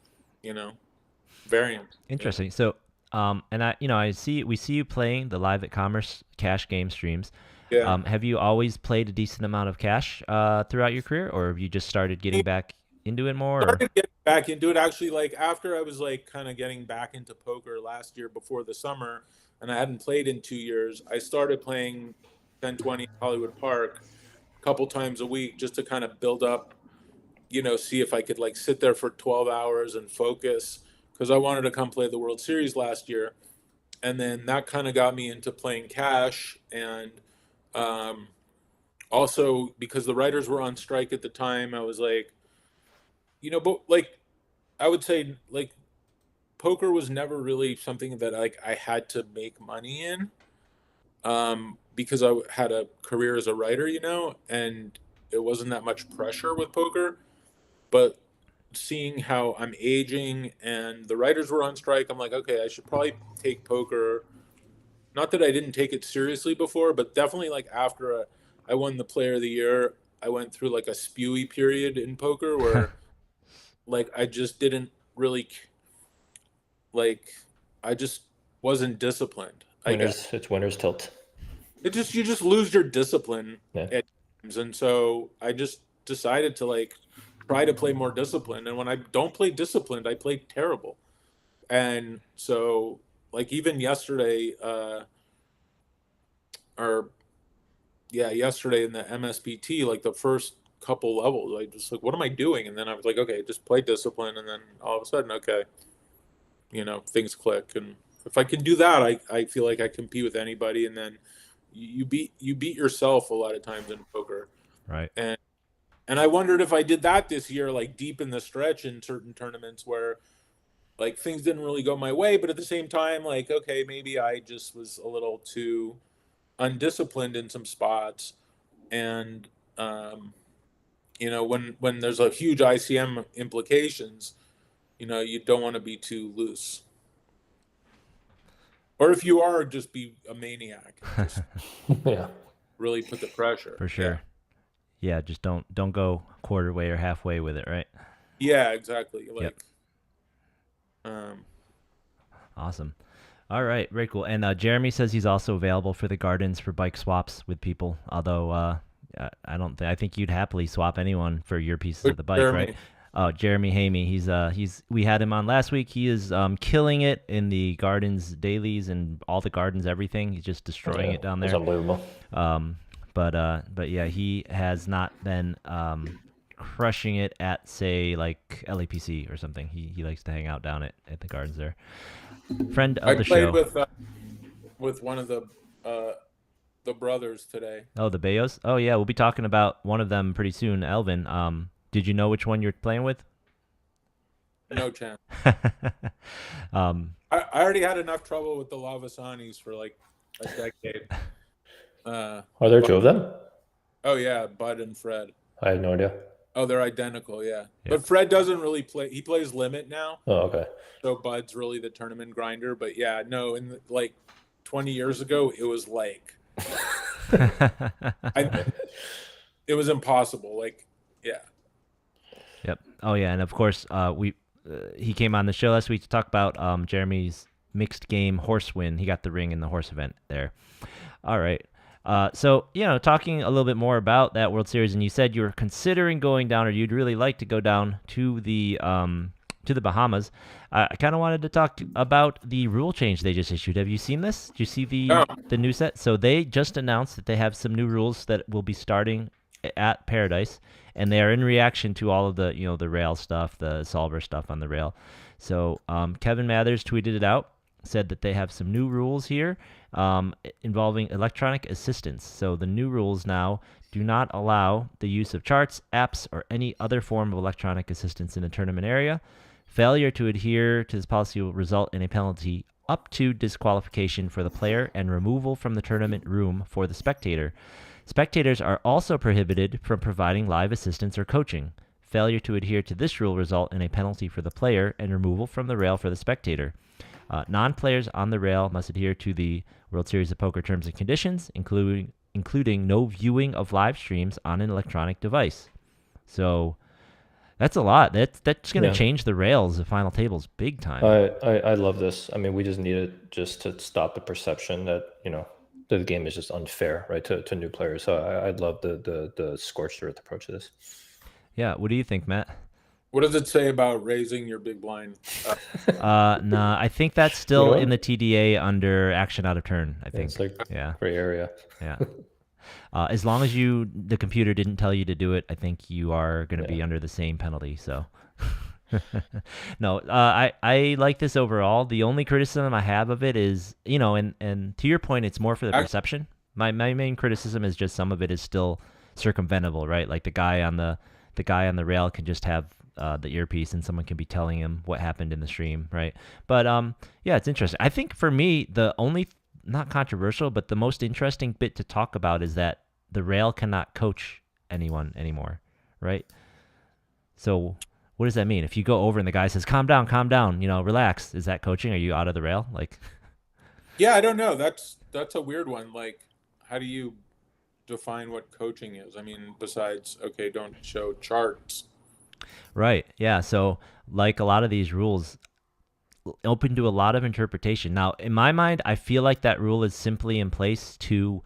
variant. Interesting. So, and we see you playing the Live at Commerce cash game streams. Yeah. Have you always played a decent amount of cash throughout your career, or have you just started getting back into it more? Started getting back into it actually, like after I was like kind of getting back into poker last year before the summer, and I hadn't played in 2 years. I started playing 1020 Hollywood Park a couple times a week just to kind of build up, see if I could like sit there for 12 hours and focus because I wanted to come play the World Series last year. And then that kind of got me into playing cash. And also because the writers were on strike at the time, I was like, but like I would say like poker was never really something that like I had to make money in because I had a career as a writer, and it wasn't that much pressure with poker. But seeing how I'm aging and the writers were on strike, I'm like, okay, I should probably take poker. Not that I didn't take it seriously before, but definitely like after I won the Player of the Year, I went through like a spewy period in poker where like I just didn't really like I just wasn't disciplined. It's winner's tilt. You just lose your discipline Yeah. at times, and so I just decided to like try to play more disciplined. And when I don't play disciplined, I play terrible. And so like even yesterday, yesterday in the MSBT, like the first couple levels, I just like, what am I doing? And then I was like, okay, just play discipline. And then all of a sudden, okay, things click. And if I can do that, I feel like I compete with anybody. And then you beat yourself a lot of times in poker. Right. And I wondered if I did that this year, like deep in the stretch in certain tournaments where like things didn't really go my way, but at the same time, like, okay, maybe I just was a little too undisciplined in some spots. And, when there's a huge ICM implications, you don't want to be too loose. Or if you are, just be a maniac. And just Yeah. really put the pressure. For sure. Yeah, just don't go quarter way or halfway with it, right? Yeah, exactly. Like, Awesome. All right, very cool. And Jeremy says he's also available for the gardens for bike swaps with people. Although I think you'd happily swap anyone for your pieces of the bike, Jeremy? right? Oh, Jeremy Hamey. We had him on last week. He is killing it in the gardens dailies and all the gardens, everything. He's just destroying it down there. It's unbelievable. But yeah, he has not been crushing it at, say, like LAPC or something. He likes to hang out down at the gardens there. Friend of the show. I played with one of the brothers today. Oh, the Bayos? Oh yeah, we'll be talking about one of them pretty soon, Elvin. Did you know which one you're playing with? No chance. I already had enough trouble with the Lavasanis for like a decade. Are there two of them? Oh yeah, Bud and Fred. I had no idea. Oh, they're identical, yeah. Yeah. But Fred doesn't really play. He plays limit now. Oh, okay. So Bud's really the tournament grinder. But yeah, no, like 20 years ago, it was like it was impossible. Like, yeah. Yep. Oh yeah, and of course, he came on the show last week to talk about Jeremy's mixed game horse win. He got the ring in the horse event there. All right. So talking a little bit more about that World Series, and you said you were considering going down, or you'd really like to go down to the Bahamas. I kind of wanted to talk about the rule change they just issued. Have you seen this? Did you see the new set? So they just announced that they have some new rules that will be starting at Paradise, and they are in reaction to all of the the rail stuff, the solver stuff on the rail. So Kevin Mathers tweeted it out, said that they have some new rules here involving electronic assistance. So the new rules now do not allow the use of charts, apps, or any other form of electronic assistance in a tournament area. Failure to adhere to this policy will result in a penalty up to disqualification for the player and removal from the tournament room for the spectator. Spectators are also prohibited from providing live assistance or coaching. Failure to adhere to this rule result in a penalty for the player and removal from the rail for the spectator. Non-players on the rail must adhere to the World Series of Poker terms and conditions, including no viewing of live streams on an electronic device. So that's a lot. That's going to change the rails, the final tables, big time. I love this. I mean, we just need it just to stop the perception that the game is just unfair, right, to new players. So I'd love the scorched earth approach to this. Yeah. What do you think, Matt? What does it say about raising your big blind? Nah, I think that's still in the TDA under action out of turn. I think. It's like yeah, gray area. Yeah. As long as the computer didn't tell you to do it, I think you are going to be under the same penalty. So, no, I like this overall. The only criticism I have of it is, and to your point, it's more for the perception. My main criticism is just some of it is still circumventable, right? Like the guy on the rail can just have the earpiece and someone can be telling him what happened in the stream, right? But yeah, it's interesting. I think for me, the only not controversial, but the most interesting bit to talk about is that the rail cannot coach anyone anymore, right? So what does that mean? If you go over and the guy says, calm down, relax, is that coaching? Are you out of the rail? Like, yeah, I don't know. That's a weird one. Like, how do you define what coaching is? I mean, besides, okay, don't show charts. Right. Yeah. So like a lot of these rules, open to a lot of interpretation. Now, in my mind, I feel like that rule is simply in place to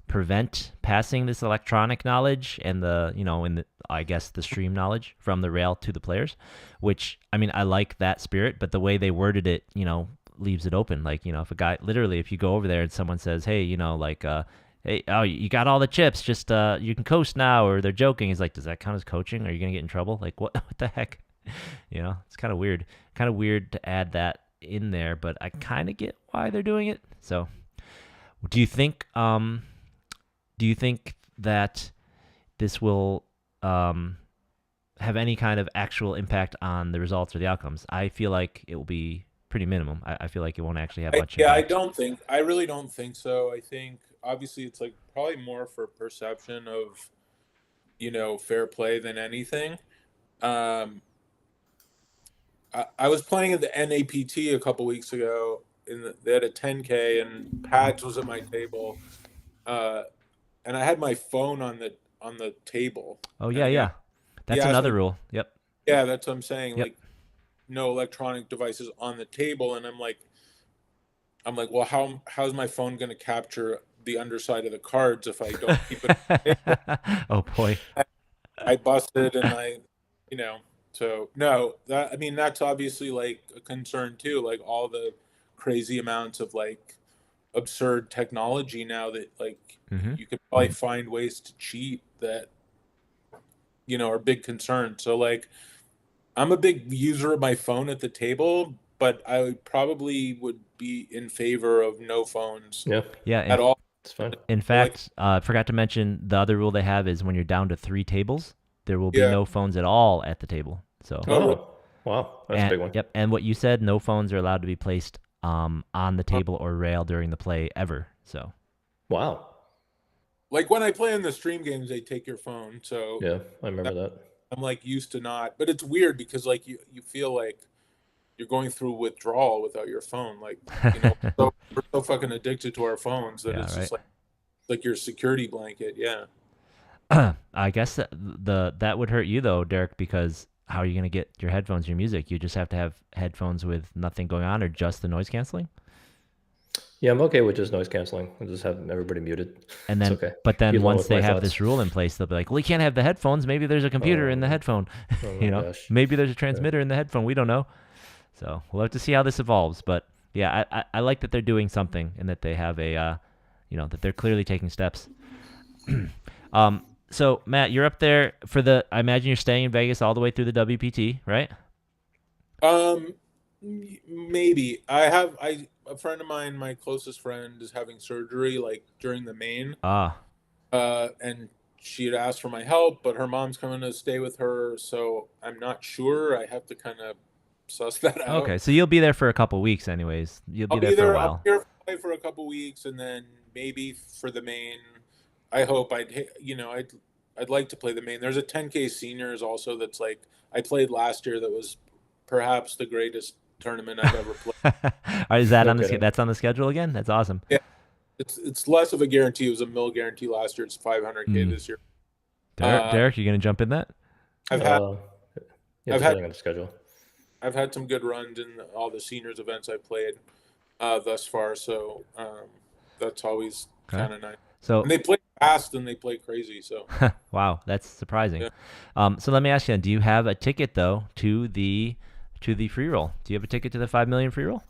prevent passing this electronic knowledge and I guess the stream knowledge from the rail to the players, which, I mean, I like that spirit, but the way they worded it, leaves it open. Like, if you go over there and someone says, hey, hey, oh, you got all the chips, just you can coast now, or they're joking. He's like, does that count as coaching? Are you gonna get in trouble? Like, what the heck? It's kind of weird. Kind of weird to add that in there, but I kind of get why they're doing it. So, do you think that this will have any kind of actual impact on the results or the outcomes? I feel like it will be pretty minimum. I feel like it won't actually have much impact. I really don't think so. I think obviously it's like probably more for perception of, fair play than anything. I was playing at the NAPT a couple weeks ago. They had a 10K and Pads was at my table, and I had my phone on the table. Oh yeah. That's another rule. Yep. Yeah, that's what I'm saying. Yep. Like, no electronic devices on the table, and I'm like, well, how's my phone going to capture the underside of the cards if I don't keep it on the table? Oh boy. I busted, and so no, that's obviously like a concern too, like all the crazy amounts of like absurd technology now that like you could probably find ways to cheat that are big concerns. So like, I'm a big user of my phone at the table, but I probably would be in favor of no phones. Yeah, at all. It's fine. In fact, I forgot to mention the other rule they have is when you're down to 3 tables, there will be no phones at all at the table. So wow, that's a big one. Yep, and what you said, no phones are allowed to be placed on the table or rail during the play ever. So wow. Like when I play in the stream games, they take your phone. So yeah, I remember that. I'm like used to not, but it's weird because like you feel like you're going through withdrawal without your phone. Like, so we're so fucking addicted to our phones that Yeah, it's right. just like your security blanket. Yeah. I guess that would hurt you though, Derek, because how are you gonna get your headphones, your music? You just have to have headphones with nothing going on or just the noise canceling. Yeah, I'm okay with just noise canceling. I'll just have everybody muted. And It's then, okay. but Be then alone once with they my have thoughts. this rule in place, they'll be like, "Well, you can't have the headphones. Maybe there's a computer in the Oh, headphone. oh my gosh. Maybe there's a Yeah. transmitter in the headphone. We don't know." So we'll have to see how this evolves. But yeah, I like that they're doing something and that they have that they're clearly taking steps. So Matt, you're up there for I imagine you're staying in Vegas all the way through the WPT, right? Um, maybe a friend of mine, my closest friend, is having surgery like during the main, Ah, and she had asked for my help, but her mom's coming to stay with her, so I'm not sure. I have to kind of suss that out. okay. So you'll be there for a couple weeks, anyways. You'll be I'll there be for a there. I'll be while. here for a couple weeks, and then maybe for the main. I hope I'd like to play the main. There's a 10K seniors also that's like I played last year. That was perhaps the greatest tournament I've ever played. Is that No on kidding. that's on the schedule again? That's awesome. Yeah, it's less of a guarantee. It was a mil guarantee last year. It's 500K Mm. this year. Derek, you gonna jump in that? I've had Yeah, I've had depending on the schedule. I've had some good runs in all the seniors events I've played thus far. So that's always Okay. kind of nice. So And they play fast and they play crazy. So wow, that's surprising. Yeah. So let me ask you, do you have a ticket though to the free roll? Do you have a ticket to the 5 million free roll?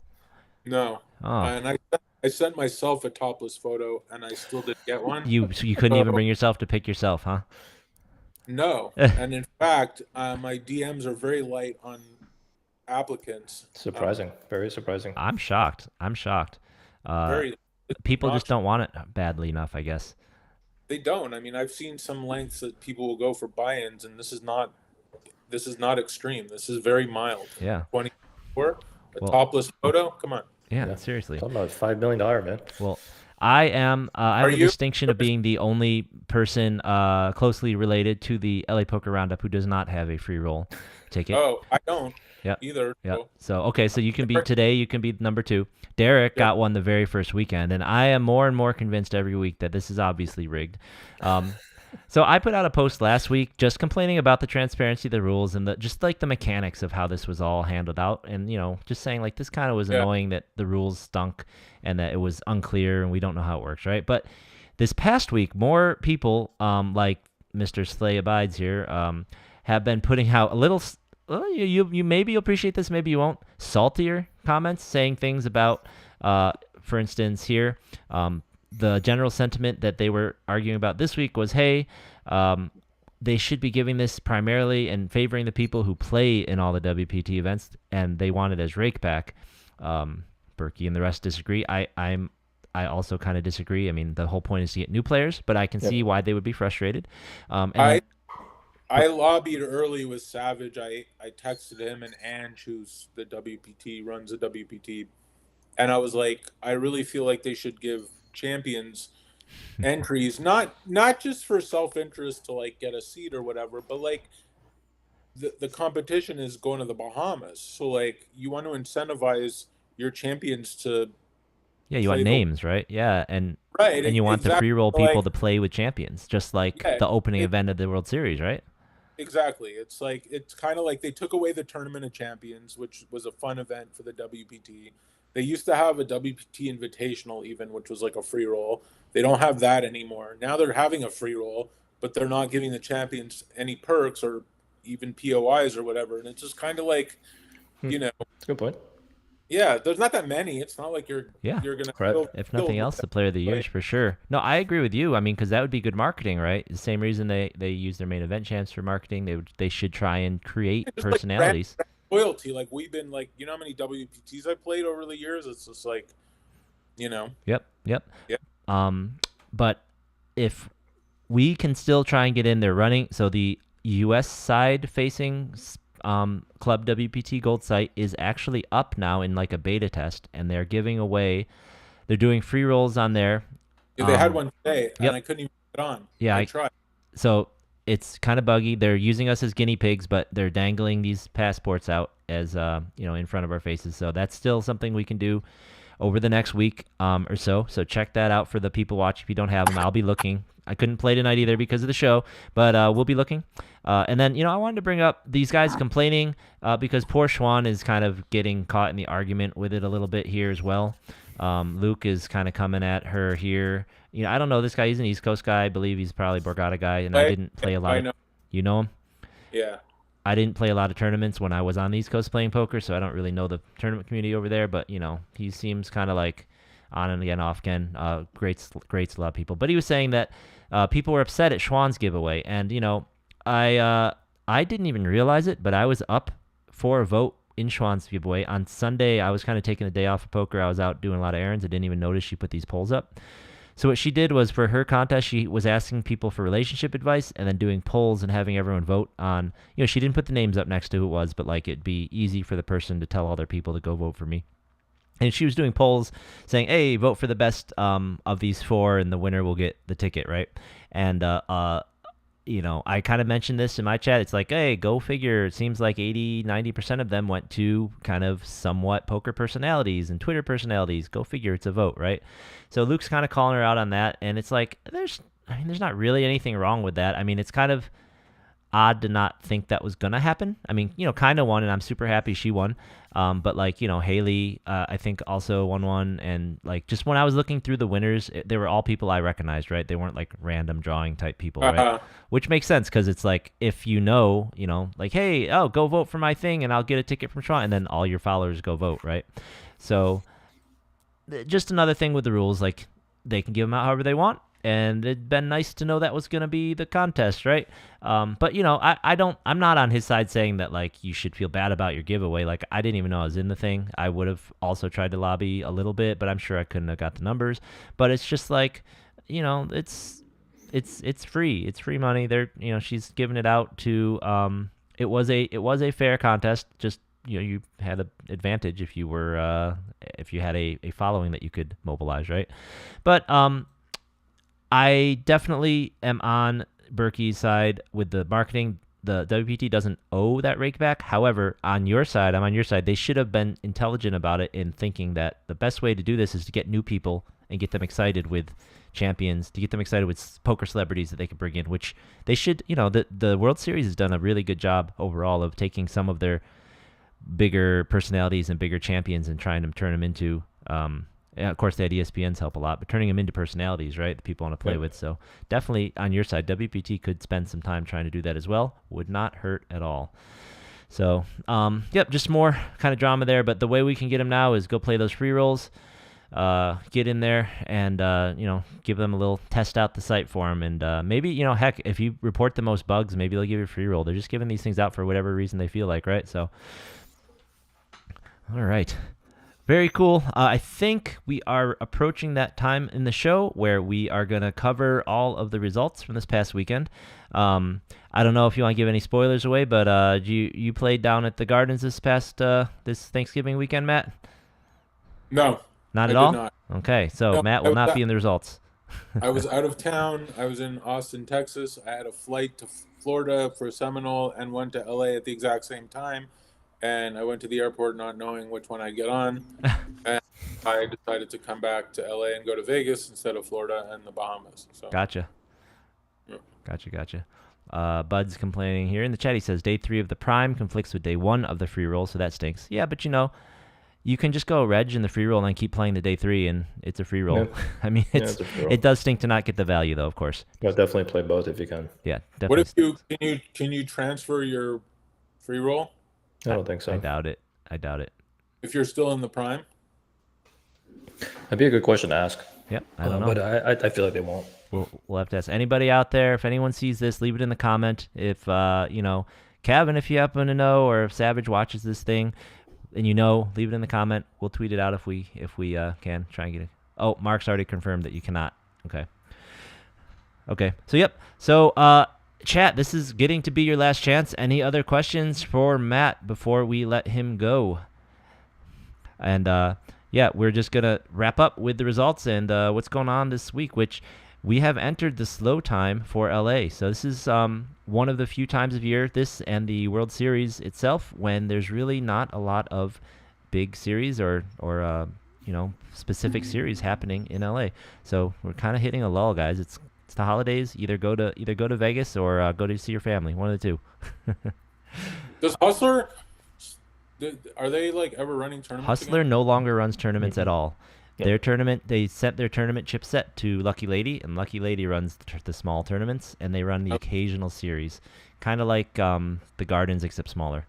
no, Oh, and I sent myself a topless photo and I still didn't get one. so you couldn't even So, bring yourself to pick yourself, huh? no, and in fact, my DMs are very light on applicants. Surprising. Very surprising. I'm shocked. Very People not- just don't want it badly enough, I guess. They don't. I mean, I've seen some lengths that people will go for buy-ins, and this is not extreme. This is very mild. Yeah. 24, a Well- topless photo. Come on. Yeah, Yeah. seriously. Talking about $5 million, man. Well, I am. I have Are the you? distinction of being the only person closely related to the LA Poker Roundup who does not have a free roll ticket. Oh, I don't Yep. either. Yep. So So okay, so you can be today. You can be number 2. Derek got one the very first weekend, and I am more and more convinced every week that this is obviously rigged. So I put out a post last week just complaining about the transparency of the rules and just like the mechanics of how this was all handled out, and just saying like this kind of was Yeah. annoying that the rules stunk and that it was unclear and we don't know how it works, right? But this past week, more people like Mr. Slay Abides here have been putting out a little. Well, you maybe you'll appreciate this, maybe you won't. Saltier comments saying things about, for instance, here, the general sentiment that they were arguing about this week was, hey, they should be giving this primarily and favoring the people who play in all the WPT events, and they want it as rakeback. Berkey and the rest disagree. I also kind of disagree. I mean, the whole point is to get new players, but I can see why they would be frustrated. I lobbied early with Savage. I texted him and Ange, who's the WPT, runs the WPT, and I was like, I really feel like they should give champions entries, not just for self-interest to like get a seat or whatever, but like the competition is going to the Bahamas, so like you want to incentivize your champions to Yeah, you want play the- names, right? Yeah, and right, you want the exactly, free roll like- people to play with champions, just like Yeah, the opening event of the World Series, right? Exactly. It's kind of like they took away the Tournament of Champions, which was a fun event for the WPT. They used to have a WPT Invitational even, which was like a free roll. They don't have that anymore. Now they're having a free roll, but they're not giving the champions any perks or even POIs or whatever. And it's just kind of like, That's a good point. yeah, there's not that many. It's not like you're Yeah. going to Correct. If nothing else, the player of the year Right. for sure. No, I agree with you. I mean, because that would be good marketing, right? The same reason they use their main event champs for marketing. They should try and create Just like personalities. loyalty. Like we've been like, you know how many WPTs I played over the years? It's just like, Yep. Yep. But if we can still try and get in there running, so the U.S. side facing Club WPT Gold site is actually up now in like a beta test, and they're giving away. They're doing free rolls on there. they had one today Yep. and I couldn't even put it on. Yeah, I tried. So It's kind of buggy. They're using us as guinea pigs, but they're dangling these passports out as in front of our faces. So that's still something we can do over the next week or so. So check that out for the people watching. If you don't have them, I'll be looking. I couldn't play tonight either because of the show, but we'll be looking. And then, I wanted to bring up these guys complaining because poor Schwan is kind of getting caught in the argument with it a little bit here as well. Luke is kind of coming at her here. I don't know this guy. He's an East Coast guy. I believe he's probably Borgata guy, and I didn't play a lot. You know him? Yeah. I didn't play a lot of tournaments when I was on the East Coast playing poker, so I don't really know the tournament community over there. But he seems kind of like on and again, off again. Greats a lot of people. But he was saying that people were upset at Schwan's giveaway, and I didn't even realize it, but I was up for a vote in Schwan's giveaway on Sunday. I was kind of taking a day off of poker. I was out doing a lot of errands. I didn't even notice she put these polls up. So what she did was, for her contest, she was asking people for relationship advice and then doing polls and having everyone vote on, she didn't put the names up next to who it was, but like it'd be easy for the person to tell other people to go vote for me. And she was doing polls saying, hey, vote for the best of these four and the winner will get the ticket, right? And, I kind of mentioned this in my chat. It's like, hey, go figure. It seems like 80-90% of them went to kind of somewhat poker personalities and Twitter personalities. Go figure, it's a vote, right? So Luke's kind of calling her out on that, and it's like there's not really anything wrong with that. I mean, it's kind of odd to not think that was gonna happen. I mean, kind of won, and I'm super happy she won. But like, Haley, I think also won, and like just when I was looking through the winners, they were all people I recognized, right? They weren't like random drawing type people, right? Which makes sense because it's like if like, hey, go vote for my thing, and I'll get a ticket from Sean, and then all your followers go vote, right? So just another thing with the rules, like they can give them out however they want. And it'd been nice to know that was going to be the contest, right? But I'm not on his side saying that like you should feel bad about your giveaway. Like I didn't even know I was in the thing. I would have also tried to lobby a little bit, but I'm sure I couldn't have got the numbers. But it's just like, it's free. It's free money. She's giving it out to. It was a fair contest. Just you had an advantage if you had a following that you could mobilize, right? But I definitely am on Berkey's side with the marketing. The WPT doesn't owe that rake back. However, I'm on your side. They should have been intelligent about it in thinking that the best way to do this is to get new people and get them excited with champions, to get them excited with poker celebrities that they can bring in, which they should, the World Series has done a really good job overall of taking some of their bigger personalities and bigger champions and trying to turn them into, and of course, they had ESPN's help a lot, but turning them into personalities, right, that people want to play with. So definitely on your side, WPT could spend some time trying to do that as well. Would not hurt at all. So, just more kind of drama there. But the way we can get them now is go play those free rolls, get in there, and give them a little test out the site for them. And maybe heck, if you report the most bugs, maybe they'll give you a free roll. They're just giving these things out for whatever reason they feel like, right? So, all right. Very cool. I think we are approaching that time in the show where we are going to cover all of the results from this past weekend. I don't know if you want to give any spoilers away, but you played down at the Gardens this Thanksgiving weekend, Matt? No. Not at all? Did not. Okay, so No, Matt will not be in the results. I was out of town. I was in Austin, Texas. I had a flight to Florida for Seminole and went to LA at the exact same time. And I went to the airport not knowing which one I'd get on. And I decided to come back to LA and go to Vegas instead of Florida and the Bahamas. So. Gotcha. Yeah. Gotcha. Bud's complaining here in the chat. He says day 3 of the prime conflicts with day 1 of the free roll, so that stinks. Yeah, but you can just go reg in the free roll and then keep playing the day 3, and it's a free roll. Yeah. I mean, it does stink to not get the value though, of course. Yeah, definitely play both if you can. Yeah, definitely. What if can you transfer your free roll? I don't think so. I doubt it. If you're still in the prime? That'd be a good question to ask. Yep, I don't know. But I feel like they won't. We'll have to ask anybody out there. If anyone sees this, leave it in the comment. If, Kevin, if you happen to know, or if Savage watches this thing and leave it in the comment. We'll tweet it out if we can. Try and get it. Oh, Mark's already confirmed that you cannot. Okay. So, chat, this is getting to be your last chance. Any other questions for Matt before we let him go? And we're just going to wrap up with the results and what's going on this week, which we have entered the slow time for LA. So this is one of the few times of year, this and the World Series itself, when there's really not a lot of big series or specific series happening in LA. So we're kind of hitting a lull, guys. It's the holidays. Either go to Vegas or go to see your family. One of the two. Does Hustler? Are they like ever running tournaments? Hustler again? no longer runs tournaments at all. Yep. Their tournament, they sent their tournament chipset to Lucky Lady, and Lucky Lady runs the small tournaments, and they run the occasional series, kind of like the Gardens except smaller.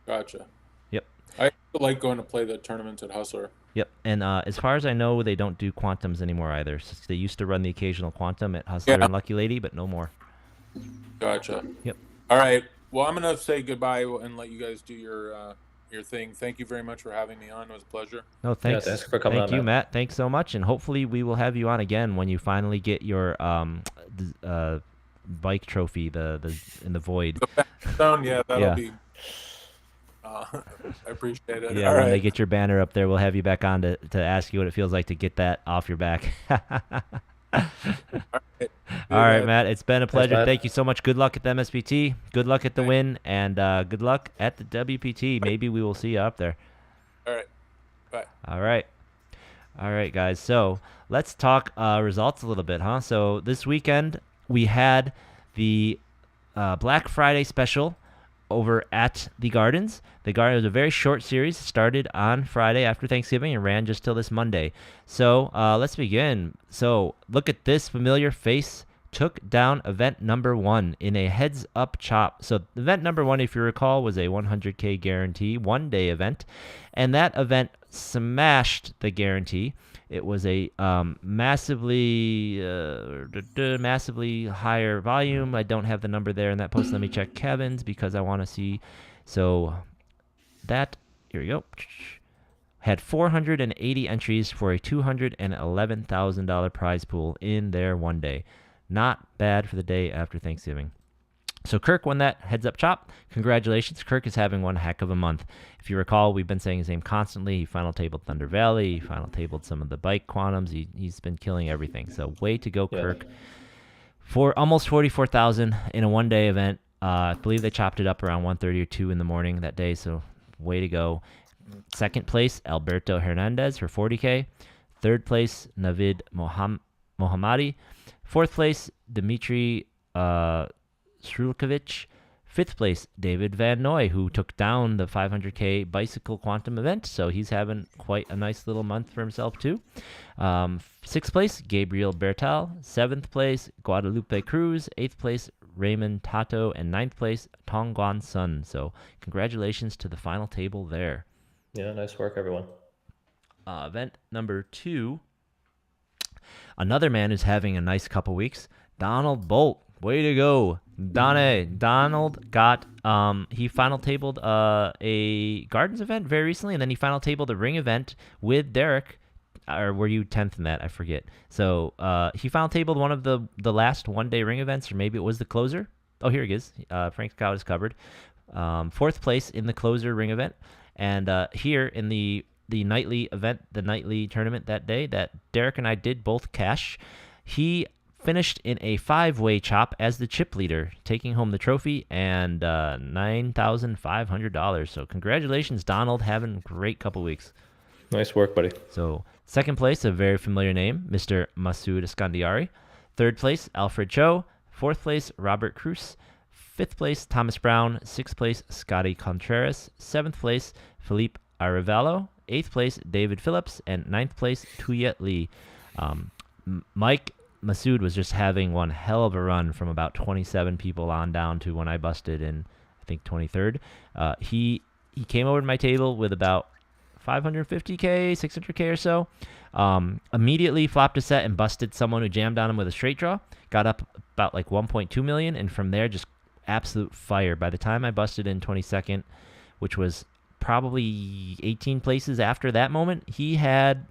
Gotcha. Yep. I like going to play the tournaments at Hustler. Yep, and as far as I know, they don't do quantums anymore either. So they used to run the occasional quantum at Hustler and Lucky Lady, but no more. Gotcha. Yep. All right. Well, I'm gonna say goodbye and let you guys do your thing. Thank you very much for having me on. It was a pleasure. No, thanks. thanks for coming Thank on, you, Matt. Thanks so much, and hopefully we will have you on again when you finally get your bike trophy, the in the void. Stone, yeah, that'll Yeah. be. I appreciate it. Yeah, All when right. they get your banner up there, we'll have you back on to ask you what it feels like to get that off your back. All right, Matt. It's been a pleasure. Matt. Thank you so much. Good luck at the MSBT. Good luck at the win, and good luck at the WPT. Maybe we will see you up there. All right. Bye. All right. All right, guys. So let's talk results a little bit, huh? So this weekend we had the Black Friday special over at the Gardens. The Garden was a very short series. Started on Friday after Thanksgiving and ran just till this Monday. So let's begin. So look at this familiar face. Took down event number 1 in a heads-up chop. So event number 1, if you recall, was a 100K guarantee, one-day event. And that event smashed the guarantee. It was a massively higher volume. I don't have the number there in that post. Let me check Kevin's because I want to see. So that, here we go. Had 480 entries for a $211,000 prize pool in their one day. Not bad for the day after Thanksgiving. So Kirk won that heads-up chop. Congratulations. Kirk is having one heck of a month. If you recall, we've been saying his name constantly. He final tabled Thunder Valley. He final tabled some of the bike quantums. He's been killing everything. So way to go, Kirk. For almost 44,000 in a one-day event. I believe they chopped it up around 1:30 or 2 in the morning that day. So way to go. Second place, Alberto Hernandez for 40K. Third place, Navid Mohammadi. Fourth place, Dmitry Srulkovic. Fifth place, David Van Noy, who took down the 500K bicycle quantum event. So he's having quite a nice little month for himself, too. Sixth place, Gabriel Bertal. Seventh place, Guadalupe Cruz. Eighth place, Raymond Tato. And ninth place, Tongguan Sun. So congratulations to the final table there. Yeah, nice work, everyone. Event number 2. Another man who's having a nice couple weeks, Donald Bolt. Way to go, Donald got he final tabled a Gardens event very recently, and then he final tabled a ring event with Derek. Or were you 10th in that? I forget. So he final tabled one of the last one-day ring events, or maybe it was the closer. Oh, here he is. Frank Scott is covered. Fourth place in the closer ring event, and here in the nightly event, the nightly tournament that day that Derek and I did both cash. He finished in a 5-way chop as the chip leader, taking home the trophy and $9,500. So congratulations, Donald, having a great couple weeks. Nice work, buddy. So second place, a very familiar name, Mr. Masoud Escandiari. Third place, Alfred Cho. Fourth place, Robert Cruz. Fifth place, Thomas Brown. Sixth place, Scotty Contreras. Seventh place, Philippe Arevalo. Eighth place, David Phillips. And ninth place, Tuyet Lee. Mike Masoud was just having one hell of a run from about 27 people on down to when I busted in, I think, 23rd. He came over to my table with about 550K, 600K or so. Immediately flopped a set and busted someone who jammed on him with a straight draw. Got up about like 1.2 million, and from there just absolute fire. By the time I busted in 22nd, which was probably 18 places after that moment, he had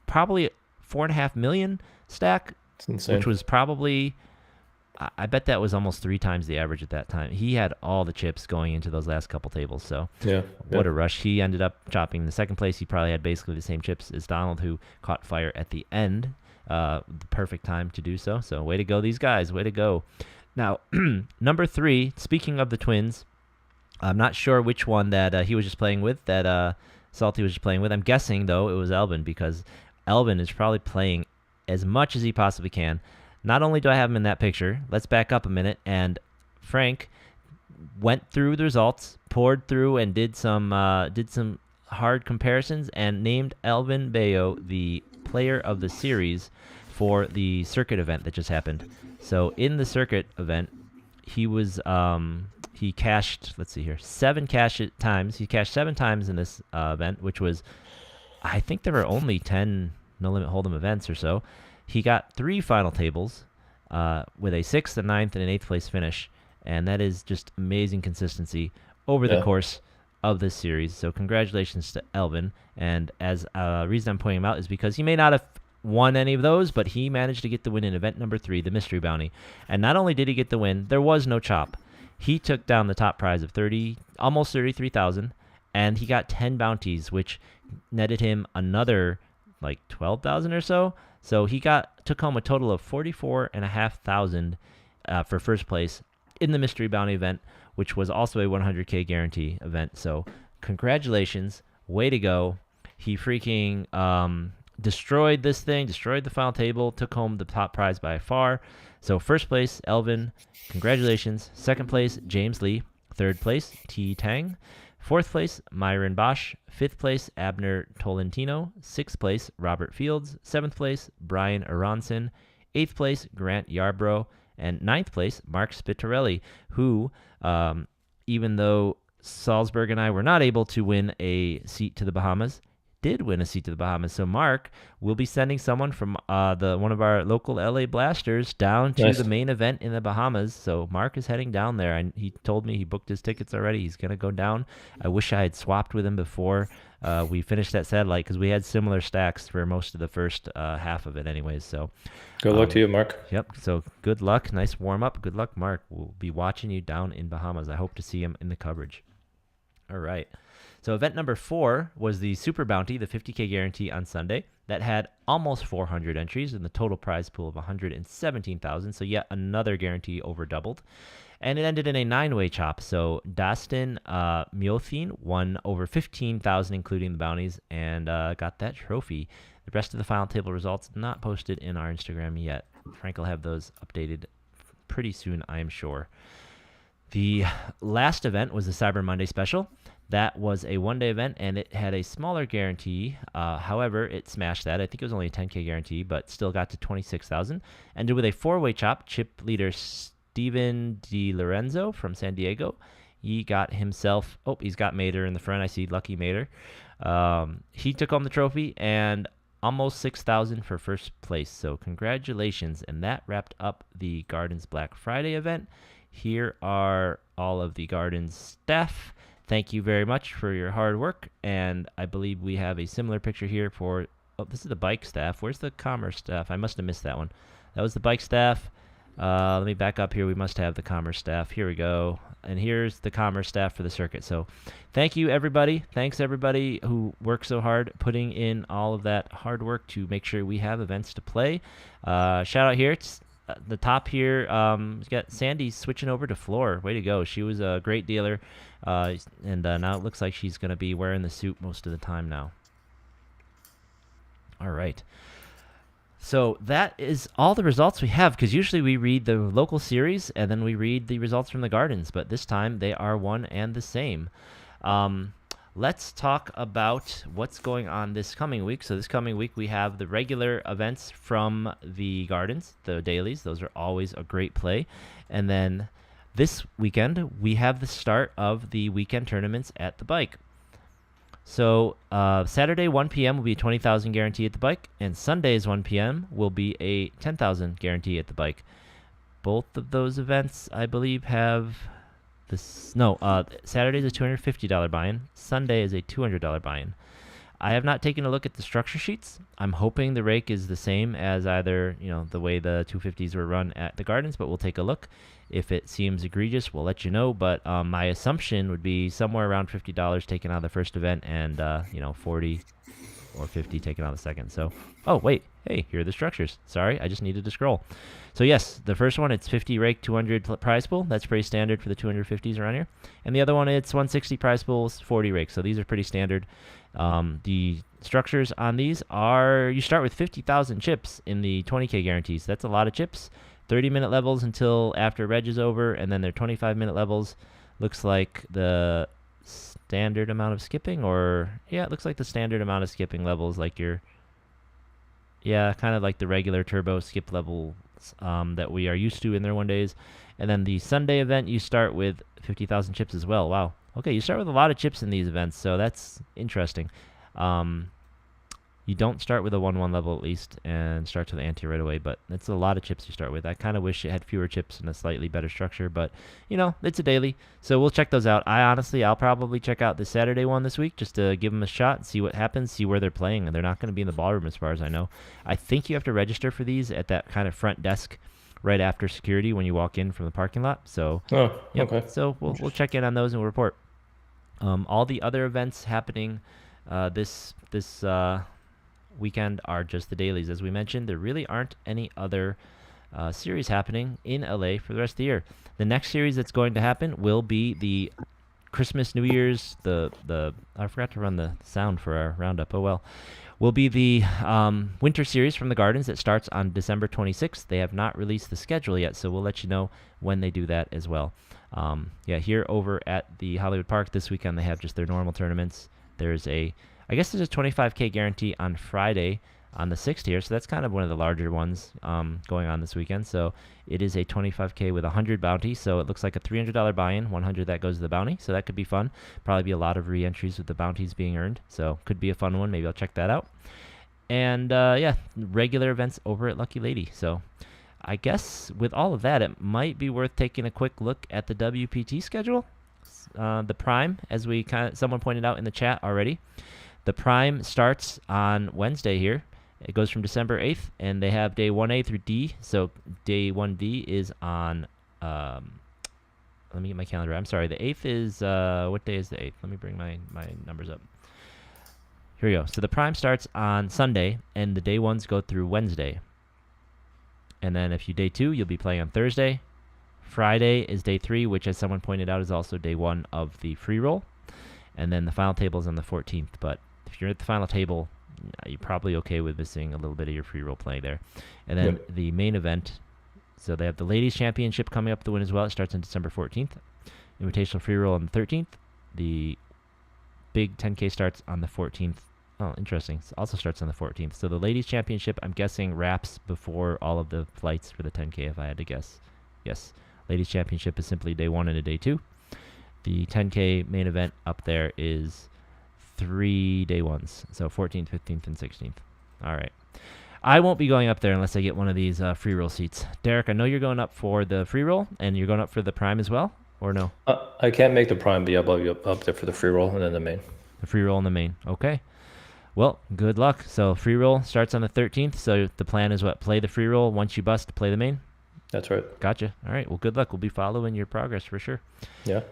probably 4.5 million stack, which was probably, I bet that was almost 3 times the average at that time. He had all the chips going into those last couple tables. So what a rush. He ended up chopping the second place. He probably had basically the same chips as Donald, who caught fire at the end. the perfect time to do so. So way to go, these guys. Way to go. Now, number 3, speaking of the Twins, I'm not sure which one that he was just playing with, that Salty was just playing with. I'm guessing, though, it was Elvin, because Elvin is probably playing as much as he possibly can. Not only do I have him in that picture, let's back up a minute, and Frank went through the results, poured through, and did some hard comparisons, and named Elvin Bayo the player of the series for the circuit event that just happened. So in the circuit event, he was he cashed, let's see here, 7 cash times. He cashed 7 times in this event, which was, I think there were only 10 no limit hold'em events or so. He got 3 final tables with a 6th, a 9th, and an 8th place finish, and that is just amazing consistency over the course of this series. So congratulations to Elvin. And as reason I'm pointing him out is because he may not have won any of those, but he managed to get the win in event number 3, the mystery bounty. And not only did he get the win, there was no chop. He took down the top prize of almost 33,000, and he got 10 bounties, which netted him another like 12,000 or so. So he took home a total of 44,500 for first place in the mystery bounty event, which was also a 100K guarantee event. So congratulations, way to go. He freaking destroyed this thing, destroyed the final table, took home the top prize by far. So first place, Elvin, congratulations. Second place, James Lee. Third place, T. Tang. Fourth place, Myron Bosch. Fifth place, Abner Tolentino. Sixth place, Robert Fields. Seventh place, Brian Aronson. Eighth place, Grant Yarbrough. And ninth place, Mark Spitarelli, who, even though Salsberg and I were not able to win a seat to the Bahamas, did win a seat to the Bahamas. So Mark will be sending someone from one of our local LA Blasters down to the main event in the Bahamas. So Mark is heading down there, and he told me he booked his tickets already. He's going to go down. I wish I had swapped with him before we finished that satellite, because we had similar stacks for most of the first half of it anyways. So good luck to you, Mark. Yep. So good luck. Nice warm up. Good luck, Mark. We'll be watching you down in Bahamas. I hope to see him in the coverage. All right. So event number 4 was the Super Bounty, the 50K guarantee on Sunday. That had almost 400 entries in the total prize pool of 117,000. So yet another guarantee over doubled. And it ended in a 9-way chop. So Dastin Miothin won over 15,000, including the bounties, and got that trophy. The rest of the final table results not posted in our Instagram yet. Frank will have those updated pretty soon, I am sure. The last event was the Cyber Monday special. That was a 1-day event, and it had a smaller guarantee. However, it smashed that. I think it was only a 10K guarantee, but still got to 26,000. Ended with a 4-way chop. Chip leader Steven DiLorenzo from San Diego. He got himself... Oh, he's got Mater in the front. I see Lucky Mater. He took home the trophy and almost 6,000 for first place. So congratulations. And that wrapped up the Gardens Black Friday event. Here are all of the Gardens staff. Thank you very much for your hard work, and I believe we have a similar picture here for, this is the bike staff. Where's the commerce staff? I must have missed that one. That was the bike staff. Let me back up here. We must have the commerce staff. Here we go. And here's the commerce staff for the circuit. So thank you, everybody. Thanks, everybody who worked so hard putting in all of that hard work to make sure we have events to play. Shout out here. It's the top here. We've got Sandy switching over to floor. Way to go. She was a great dealer. And now it looks like she's going to be wearing the suit most of the time now. All right. So that is all the results we have, because usually we read the local series and then we read the results from the Gardens, but this time they are one and the same. Let's talk about what's going on this coming week. So this coming week we have the regular events from the Gardens, the dailies. Those are always a great play. And then this weekend we have the start of the weekend tournaments at the bike. So Saturday 1 p.m. will be a 20,000 guarantee at the bike, and Sundays 1 p.m. will be a 10,000 guarantee at the bike. Both of those events, I believe, have this. No, Saturday is a $250 buy-in. Sunday is a $200 buy-in. I have not taken a look at the structure sheets. I'm hoping the rake is the same as either, the way the 250s were run at the Gardens, but we'll take a look. If it seems egregious, we'll let you know. But my assumption would be somewhere around $50 taken out of the first event, and 40 or 50 taken on the second. So, oh, wait. Hey, here are the structures. Sorry, I just needed to scroll. So, yes, the first one, it's 50 rake, 200 prize pool. That's pretty standard for the 250s around here. And the other one, it's 160 prize pools, 40 rake. So, these are pretty standard. The structures on these are, you start with 50,000 chips in the 20K guarantees. That's a lot of chips. 30-minute levels until after reg is over, and then they're 25-minute levels. Looks like the standard amount of skipping, or yeah, it looks like the standard amount of skipping levels, like your, yeah, kind of like the regular turbo skip levels that we are used to in their 1 days. And then the Sunday event, you start with 50,000 chips as well. Wow. Okay, you start with a lot of chips in these events, so that's interesting. You don't start with a 1-1 level at least and start to the ante right away, but that's a lot of chips you start with. I kind of wish it had fewer chips and a slightly better structure, but, you know, it's a daily, so we'll check those out. I'll probably check out the Saturday one this week just to give them a shot and see what happens, see where they're playing, and they're not going to be in the ballroom as far as I know. I think you have to register for these at that kind of front desk right after security when you walk in from the parking lot, so, okay. So we'll check in on those and we'll report. All the other events happening this weekend are just the dailies. As we mentioned, there really aren't any other series happening in LA for the rest of the year. The next series that's going to happen will be the Christmas, New Year's, I forgot to run the sound for our roundup. Oh well. Will be the winter series from the Gardens that starts on December 26th. They have not released the schedule yet, so we'll let you know when they do that as well. Here over at the Hollywood Park this weekend, they have just their normal tournaments. There's a 25K guarantee on Friday on the 6th here, so that's kind of one of the larger ones going on this weekend. So it is a 25K with 100 bounty, so it looks like a $300 buy-in, 100 that goes to the bounty, so that could be fun. Probably be a lot of re-entries with the bounties being earned, so could be a fun one. Maybe I'll check that out. And regular events over at Lucky Lady. So I guess with all of that, it might be worth taking a quick look at the WPT schedule. The Prime, as someone pointed out in the chat already. The Prime starts on Wednesday here. It goes from December 8th, and they have day 1A through D. So day 1D is on, let me get my calendar. I'm sorry, the 8th is, what day is the 8th? Let me bring my numbers up. Here we go. So the Prime starts on Sunday, and the day 1s go through Wednesday. And then if you day 2, you'll be playing on Thursday. Friday is day 3, which, as someone pointed out, is also day 1 of the free roll. And then the final table is on the 14th. But if you're at the final table, you're probably okay with missing a little bit of your free roll play there. And then the main event, so they have the Ladies Championship coming up to win as well. It starts on December 14th. Invitational free roll on the 13th. The big 10K starts on the 14th. Oh, interesting. It also starts on the 14th. So the Ladies Championship, I'm guessing, wraps before all of the flights for the 10K, if I had to guess. Yes. Ladies Championship is simply day 1 and a day 2. The 10K main event up there is 3 day 1s. So 14th, 15th, and 16th. All right. I won't be going up there unless I get one of these free roll seats. Derek, I know you're going up for the free roll, and you're going up for the Prime as well, or no? I can't make the Prime, but I'll be up there for the free roll and then the main. The free roll and the main. Okay. Well, good luck. So free roll starts on the 13th. So the plan is what? Play the free roll. Once you bust, play the main? That's right. Gotcha. All right. Well, good luck. We'll be following your progress for sure. Yeah.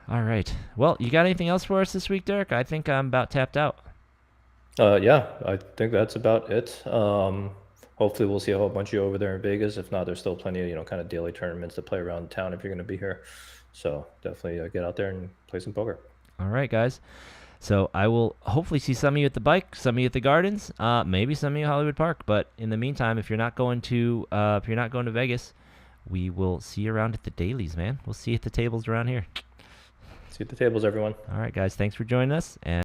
All right. Well, you got anything else for us this week, Derek? I think I'm about tapped out. Yeah, I think that's about it. Hopefully we'll see a whole bunch of you over there in Vegas. If not, there's still plenty of, kind of daily tournaments to play around town if you're going to be here. So definitely get out there and play some poker. All right, guys. So I will hopefully see some of you at the bike, some of you at the Gardens, maybe some of you at Hollywood Park. But in the meantime, if you're not going to Vegas, we will see you around at the dailies, man. We'll see you at the tables around here. See you at the tables, everyone. All right, guys. Thanks for joining us. And